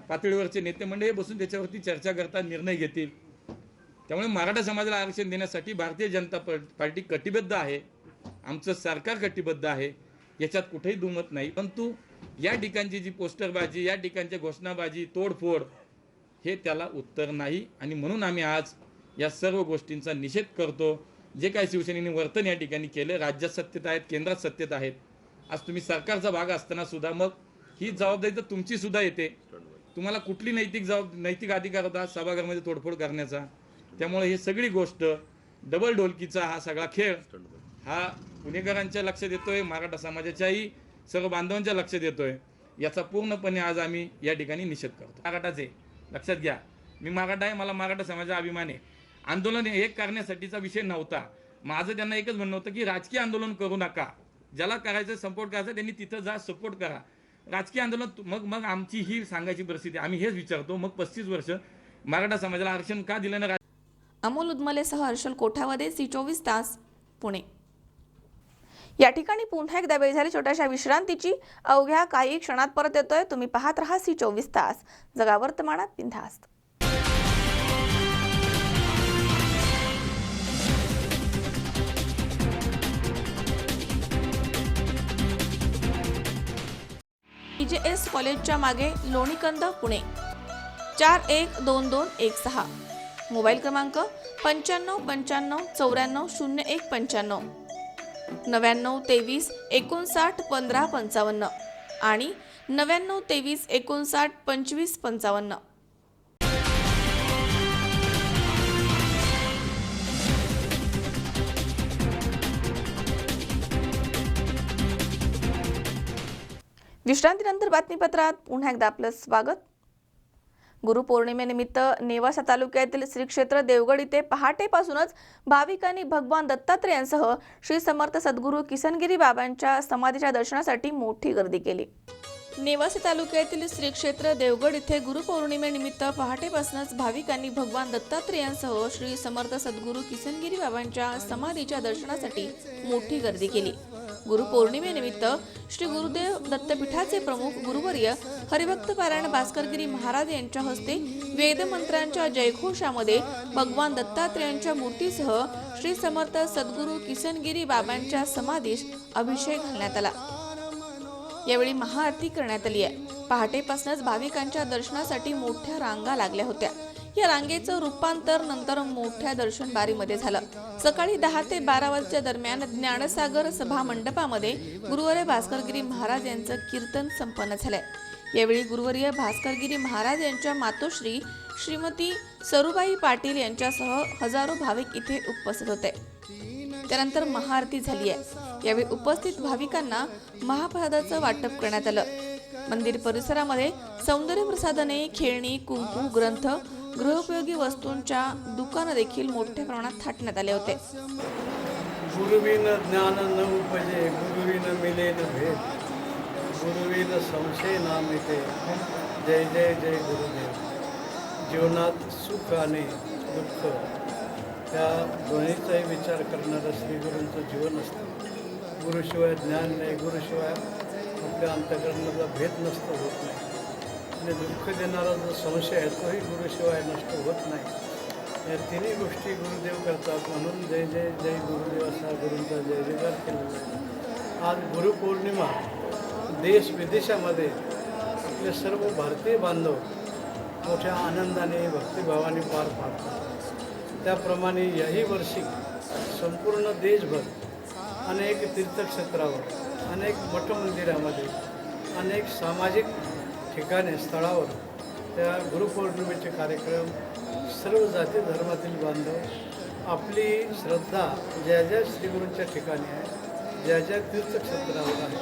पातळीवरचे नेते मंडळी बसून त्याच्यावरती चर्चा करतात, निर्णय घेतील. त्यामुळे मराठा समाजाला आरक्षण देण्यासाठी भारतीय जनता पार्टी कटिबद्ध आहे. आमचं सरकार कटिबद्ध आहे, याच्यात कुठेही दुमत नाही. परंतु या ठिकाणची जी पोस्टरबाजी, या ठिकाणच्या घोषणाबाजी, तोडफोड हे त्याला उत्तर नाही. आणि म्हणून आम्ही आज या सर्व गोष्टींचा निषेध करतो. जे काही शिवसेनेने वर्तन या ठिकाणी केलं, राज्यात सत्तेत आहेत, केंद्रात सत्तेत आहेत, आज तुम्ही सरकारचा भाग असताना सुद्धा मग ही जबाबदारी तर तुमची सुद्धा येते. तुम्हाला कुठली नैतिक अधिकार होता सभागृहामध्ये तोडफोड करण्याचा? त्यामुळे ही सगळी गोष्ट डबल ढोलकीचा हा सगळा खेळ हा पुणेकरांच्या लक्षात येतोय, मराठा समाजाच्याही सर्व बांधवांच्या लक्षात येतोय. याचा पूर्णपणे आज आम्ही या ठिकाणी निषेध करतो. मराठाचे लक्षात घ्या, मी मराठा आहे, मला मराठा समाजाचा अभिमान आहे. आंदोलन हे करण्यासाठीचा विषय नव्हता. माझं त्यांना एकच म्हणणं होतं की राजकीय आंदोलन करू नका. ज्याला करायचं सपोर्ट करायचं त्यांनी तिथं जा, सपोर्ट करा. राजकीय आंदोलन मग आमची ही सांगायची परिस्थिती. आम्ही हेच विचारतो, मग 35 वर्ष मराठा समाजाला आरक्षण का दिलं ना? अमोल उदमलेसह हर्षल कोठावदे, सी24 तास, पुणे. या ठिकाणी पुन्हा एकदा वेळ झाली छोट्याशा विश्रांतीची. अवघ्या काही क्षणात परत येतोय. तुम्ही पाहत राहा सी24 तास, जगा वर्तमानात बिनधास्त. EJS कॉलेजच्या मागे लोणीकंद, पुणे 412216. मोबाईल क्रमांक 9595940195, 9923591555 आणि 9923592555. विश्रांतीनंतर बातमीपत्रात पुन्हा एकदा आपलं स्वागत. गुरुपौर्णिमेनिमित्त नेवासा तालुक्यातील श्री क्षेत्र देवगड इथे पहाटेपासूनच भाविकांनी भगवान दत्तात्रेयांसह श्री समर्थ सद्गुरू किसनगिरी बाबांच्या समाधीच्या दर्शनासाठी मोठी गर्दी केली. नेवासा तालुक्यातील श्री क्षेत्र देवगड इथे गुरुपौर्णिमेनिमित्त पहाटेपासूनच भाविकांनी भगवान दत्तात्रेयांसह श्री समर्थ सद्गुरू किसनगिरी बाबांच्या समाधीच्या दर्शनासाठी मोठी गर्दी केली. गुरुपौर्णिमेनिमित्त श्री गुरुदेव दत्तपीठाचे प्रमुख गुरुवर्य हरिभक्त पारायण भास्करगिरी महाराज यांच्या हस्ते वेदमंत्रांच्या जयघोषामध्ये भगवान दत्तात्रेयांच्या मूर्तीसह श्री समर्थ सद्गुरू किसनगिरी बाबांच्या समाधीस अभिषेक घालण्यात आला. यावेळी महाआरती करण्यात आली आहे. पहाटेपासूनच भाविकांच्या दर्शनासाठी मोठ्या रांगा लागल्या होत्या. या रांगेचं रूपांतर नंतर मोठ्या दर्शन बारीमध्ये झालं. सकाळी 10 ते 12 वाजच्या दरम्यान ज्ञानसागर सभा मंडपामध्ये गुरुवर्य भास्करगिरी महाराज यांचं कीर्तन संपन्न झालंय. यावेळी गुरुवर्य भास्करगिरी महाराज यांच्या मातोश्री श्रीमती सरुबाई पाटील यांच्यासह हजारो भाविक इथे उपस्थित होते. त्यानंतर महाआरती झाली आहे. यावेळी उपस्थित भाविकांना महाप्रसादाचं वाटप करण्यात आलं. मंदिर परिसरामध्ये सौंदर्य प्रसाधने, खेळणी, कुंकू, ग्रंथ, गृहोपयोगी वस्तूंच्या दुकानं देखील मोठ्या प्रमाणात थाटण्यात आले होते. गुरुविन ज्ञान न उपजे, गुरुविन मिले न भेद, गुरुविन संशय ना मिटे, जय जय जय गुरुदेव. जीवनात सुख आणि दुःख त्या दोन्हीचाही विचार करणारं श्रीगुरूंचं जीवन असतं. गुरुशिवाय ज्ञान नाही, गुरुशिवाय आपल्या अंतःकरणाचा भेद नसतो, होत नाही. आणि दुःख देणारा जो संशय आहे तोही गुरुशिवाय नष्ट होत नाही. या तिन्ही गोष्टी गुरुदेव करतात. म्हणून जय जय जय गुरुदेव असा गुरूंचा जय जयकार केलेला आहे. आज गुरुपौर्णिमा देश विदेशामध्ये आपले सर्व भारतीय बांधव मोठ्या आनंदाने भक्तिभावाने पार पाडतात. त्याप्रमाणे याही वर्षी संपूर्ण देशभर अनेक तीर्थक्षेत्रावर, अनेक मठमंदिरामध्ये, अनेक सामाजिक ठिकाणी स्थळावर त्या गुरुपौर्णिमेचे कार्यक्रम सर्व जाती धर्मातील बांधव आपली श्रद्धा ज्या ज्या श्रीगुरूंच्या ठिकाणी आहे, ज्या ज्या तीर्थक्षेत्रावर आहे,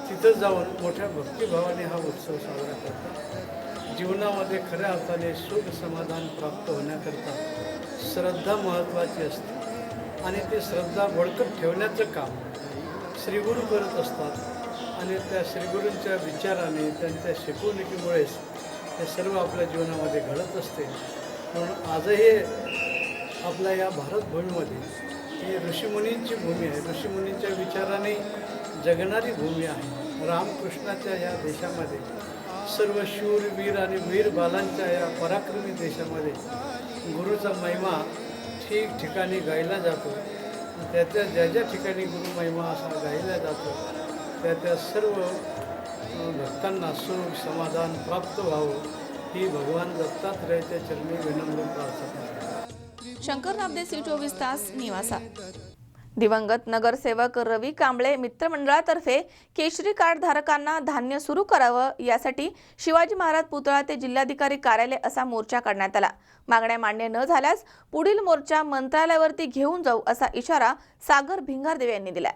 तिथं जाऊन मोठ्या भक्तिभावाने हा उत्सव साजरा करतात. जीवनामध्ये खऱ्या अर्थाने सुख समाधान प्राप्त होण्याकरता श्रद्धा महत्त्वाची असते आणि ती श्रद्धा बळकट ठेवण्याचं काम श्रीगुरू करत असतात. आणि त्या श्रीगुरूंच्या विचाराने, त्यांच्या शिकवणुकीमुळेच हे सर्व आपल्या जीवनामध्ये घडत असते. म्हणून आजही आपल्या या भारतभूमीमध्ये ही ऋषीमुनींची भूमी आहे. ऋषीमुनींच्या विचाराने जगणारी भूमी आहे. रामकृष्णाच्या या देशामध्ये सर्व शूर वीर आणि वीर बालांच्या या पराक्रमी देशामध्ये गुरुचा महिमा ठिकठिकाणी गायला जातो. त्या ज्या ज्या ठिकाणी गुरु महिमा असा गायला जातो त्या सर्व भक्तांना सुख समाधान प्राप्त व्हावं ही भगवान दत्तात्रयाच्या चरणी विनम्र प्रार्थना. शंकर नामदेव, सी 24 तास, निवासा. दिवंगत नगरसेवक रवी कांबळे मित्रमंडळातर्फे केशरी कार्ड धारकांना धान्य सुरू करावं यासाठी शिवाजी महाराज पुतळा ते जिल्हाधिकारी कार्यालय असा मोर्चा काढण्यात आला. मागण्या मान्य न झाल्यास पुढील मोर्चा मंत्रालयावरती घेऊन जाऊ असा इशारा सागर भिंगारदेव यांनी दिला.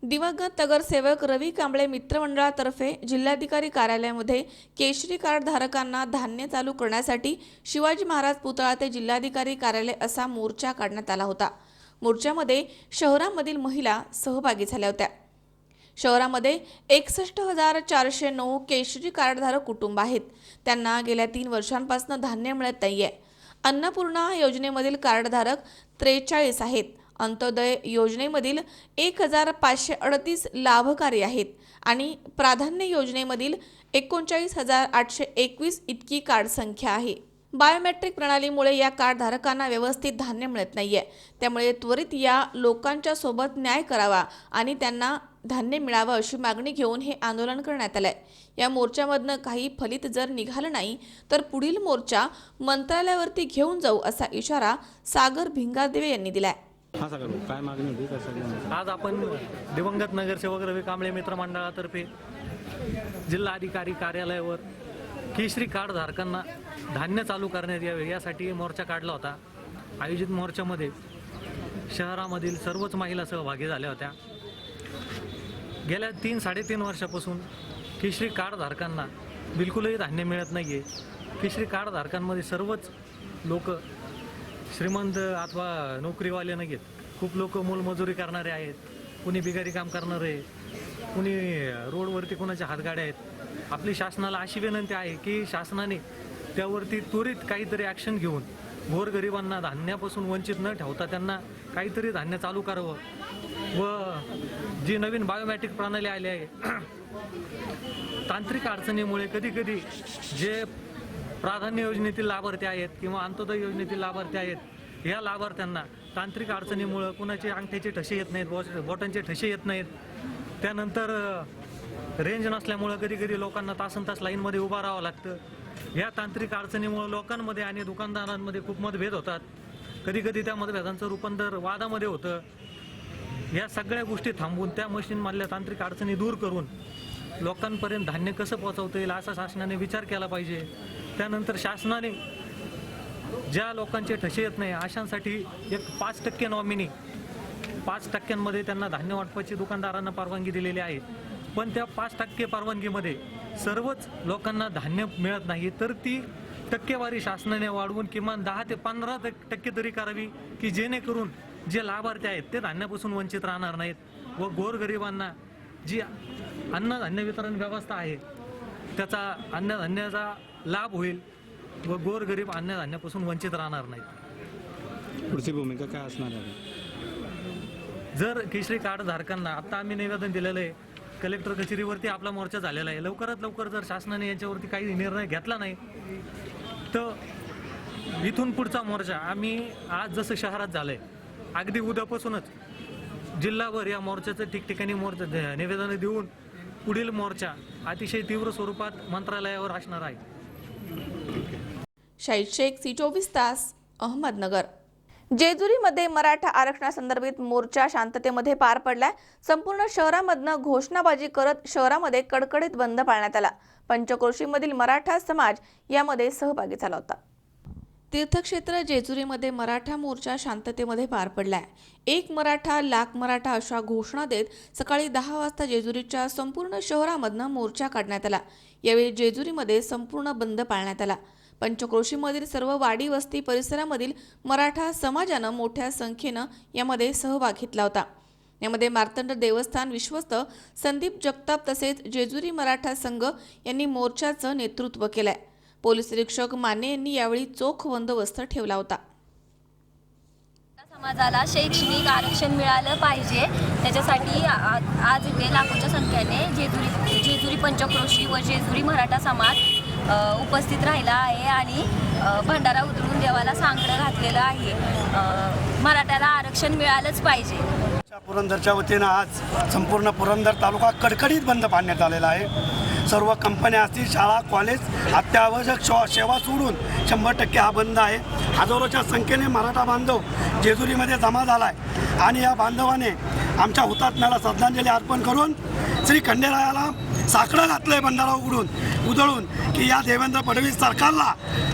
दिवंगत नगरसेवक रवी कांबळे मित्रमंडळातर्फे जिल्हाधिकारी कार्यालयामध्ये केशरी कार्ड धारकांना धान्य चालू करण्यासाठी शिवाजी महाराज पुतळा ते जिल्हाधिकारी कार्यालय असा मोर्चा काढण्यात आला होता. मोर्चामध्ये शहरामधील महिला सहभागी झाल्या होत्या. शहरामध्ये 61,409 केशरी कार्डधारक कुटुंब आहेत. त्यांना गेल्या 3 वर्षांपासून धान्य मिळत नाहीये. अन्नपूर्णा योजनेमधील कार्डधारक 43 आहेत. अंत्योदय योजनेमधील 1,538 लाभकारी आहेत आणि प्राधान्य योजनेमधील 39,821 इतकी कार्ड संख्या आहे. बायोमेट्रिक प्रणालीमुळे या कार्डधारकांना व्यवस्थित धान्य मिळत नाहीये. त्यामुळे त्वरित या लोकांच्या सोबत न्याय करावा आणि त्यांना धान्य मिळावं अशी मागणी घेऊन हे आंदोलन करण्यात आलंय. या मोर्चामधनं काही फलित जर निघालं नाही तर पुढील मोर्चा मंत्रालयावरती घेऊन जाऊ असा इशारा सागर भिंगारदेव यांनी दिलाय. काय मागणी होती? आज आपण दिवंगत नगरसेवक रवी कांबळे मित्रमंडळातर्फे जिल्हाधिकारी कार्यालयावर केशरी कार्ड धारकांना धान्य चालू करण्यात यावे यासाठी मोर्चा काढला होता. आयोजित मोर्चामध्ये शहरामधील सर्वच महिला सहभागी झाल्या होत्या. गेल्या 3-3.5 वर्षापासून केशरी कार्ड धारकांना बिलकुलही धान्य मिळत नाही आहे. केशरी कार्ड धारकांमध्ये सर्वच लोक श्रीमंत अथवा नोकरीवाले नाही आहेत. खूप लोक मोलमजुरी करणारे आहेत, कुणी बिगारी काम करणारे, कुणी रोडवरती कुणाच्या हातगाड्या आहेत. आपली शासनाला अशी विनंती आहे की शासनाने त्यावरती त्वरित काहीतरी ॲक्शन घेऊन गोरगरिबांना धान्यापासून वंचित न ठेवता त्यांना काहीतरी धान्य चालू करावं. व जी नवीन बायोमॅट्रिक प्रणाली आली आहे, तांत्रिक अडचणीमुळे कधीकधी जे प्राधान्य योजनेतील लाभार्थी आहेत किंवा अंत्योदय योजनेतील लाभार्थी आहेत या लाभार्थ्यांना तांत्रिक अडचणीमुळं कुणाचे अंगठ्याचे ठसे येत नाहीत, बोटांचे ठसे येत नाहीत. त्यानंतर रेंज नसल्यामुळं कधीकधी लोकांना तासनतास लाईनमध्ये उभं राहावं लागतं. या तांत्रिक अडचणीमुळं लोकांमध्ये आणि दुकानदारांमध्ये खूप मतभेद होतात. कधीकधी त्या मतभेदांचं रूपांतर वादामध्ये होतं. या सगळ्या गोष्टी थांबवून त्या मशीनमधल्या तांत्रिक अडचणी दूर करून लोकांपर्यंत धान्य कसं पोहोचवता येईल असा शासनाने विचार केला पाहिजे. त्यानंतर शासनाने ज्या लोकांचे ठसे येत नाही अशांसाठी एक 5% नॉमिनी 5% त्यांना धान्य वाटपाची दुकानदारांना परवानगी दिलेली आहे. पण त्या 5% परवानगीमध्ये सर्वच लोकांना धान्य मिळत नाही. तर ती टक्केवारी शासनाने वाढवून किमान 10 ते 15% तरी करावी की जेणेकरून जे लाभार्थी आहेत ते धान्यापासून वंचित राहणार नाहीत व गोरगरिबांना जी अन्नधान्य वितरण व्यवस्था आहे त्याचा अन्नधान्याचा लाभ होईल व गोरगरीब अन्नधान्यापासून वंचित राहणार नाहीत. पुढची भूमिका काय असणार आहे? जर केशरी कार्ड धारकांना आता आम्ही निवेदन दिलेलं आहे, कलेक्टर कचेरीवरती आपला मोर्चा झालेला आहे. लवकरात लवकर जर शासनाने यांच्यावरती काही निर्णय घेतला नाही तर इथून पुढचा मोर्चा आम्ही आज जसं शहरात झालंय अगदी उद्यापासूनच जिल्हाभर या मोर्चाचं ठिकठिकाणी मोर्चा निवेदन देऊन पुढील मोर्चा अतिशय तीव्र स्वरूपात मंत्रालयावर असणार आहे. शाहीद शेख, C24 तास, अहमदनगर. जेजुरीमध्ये मराठा आरक्षणासंदर्भात मोर्चा शांततेमध्ये पार पडलाय. संपूर्ण शहरामधनं घोषणाबाजी करत शहरामध्ये कडकडीत बंद पाळण्यात आला. पंचक्रोशीमधील मराठा समाज यामध्ये सहभागी झाला होता. तीर्थक्षेत्र जेजुरीमध्ये मराठा मोर्चा शांततेमध्ये पार पडलाय. एक मराठा लाख मराठा अशा घोषणा देत सकाळी 10 वाजता जेजुरीच्या संपूर्ण शहरामधनं मोर्चा काढण्यात आला. यावेळी जेजुरीमध्ये संपूर्ण बंद पाळण्यात आला. पंचक्रोशीमधील सर्व वाडी वस्ती परिसरामधील मराठा समाजानं मोठ्या संख्येनं यामध्ये सहभाग घेतला होता. यामध्ये मार्तंड देवस्थान विश्वस्त संदीप जगताप तसेच जेजुरी मराठा संघ यांनी मोर्चाचं नेतृत्व केलंय. पोलीस निरीक्षक माने यांनी यावेळी चोख बंदोबस्त ठेवला होता. समाजाला शैक्षणिक आरक्षण मिळालं पाहिजे त्याच्यासाठी आज इथे लाखोच्या संख्येने जेजुरी पंचक्रोशी व जेजुरी मराठा समाज उपस्थित राहिला आहे आणि भंडारा उतरवून देवाला सांगडं घातलेलं आहे. मराठ्याला आरक्षण मिळालंच पाहिजे. पुरंदरच्या वतीनं आज संपूर्ण पुरंदर तालुका कडकडीत बंद पाडण्यात आलेला आहे. सर्व कंपन्या असतील, शाळा, कॉलेज, अत्यावश्यक सेवा सोडून 100% हा बंद आहे. हजारोच्या संख्येने मराठा बांधव जेजुरीमध्ये जमा झाला आहे आणि या बांधवाने आमच्या हुतात्म्याला श्रद्धांजली अर्पण करून श्री खंडेरायाला साकडं घातलंय बंधारा उधळून की या देवेंद्र फडणवीस सरकारला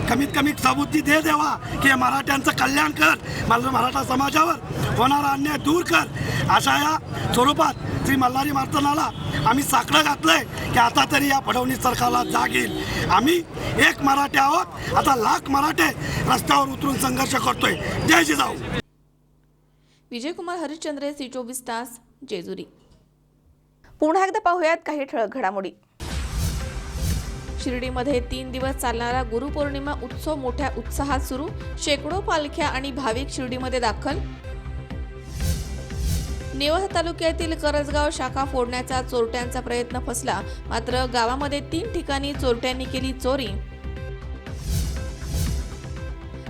कमीत कमी सबुद्धी देवा की मराठ्यांचं कल्याण कर, मराठा समाजावर होणारा अन्याय दूर कर. अशा या स्वरूपात श्री मल्हारी मार्तनाला आम्ही साकडं घातलंय की आता तरी या फडणवीस सरकारला जाग येईल. आम्ही एक मराठे आहोत, आता लाख मराठे रस्त्यावर उतरून संघर्ष करतोय. जय जिजाऊ. विजयकुमार हरिश्चंद्र, C24 तास, जेजुरी. पुन्हा एकदा पाहूयात काही ठळक घडामोडी. शिर्डीमध्ये 3 दिवस चालणारा गुरुपौर्णिमा उत्सव मोठ्या उत्साहात सुरू. शेकडो पालख्या आणि भाविक शिर्डीमध्ये दाखल. नेवासा तालुक्यातील करजगाव शाखा फोडण्याचा चोरट्यांचा प्रयत्न फसला. मात्र गावामध्ये 3 ठिकाणी चोरट्यांनी केली चोरी.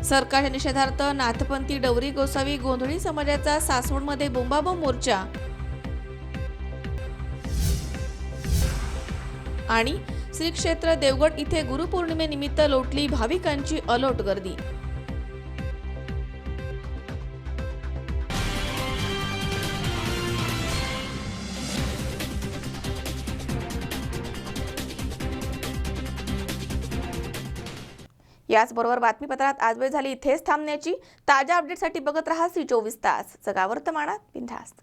सरकारच्या निषेधार्थ नाथपंथी डवरी गोसावी गोंधळी समाजाचा सासवडमध्ये बोंबाबोंब मोर्चा. आणि श्री क्षेत्र देवगड इथे गुरुपौर्णिमेनिमित्त लोटली भाविकांची अलोट गर्दी. याचबरोबर बातमीपत्रात आज वेळ झाली इथेच थांबण्याची. ताज्या अपडेटसाठी बघत रहा C24 तास. जगा वर्तमानात बिनधास्त.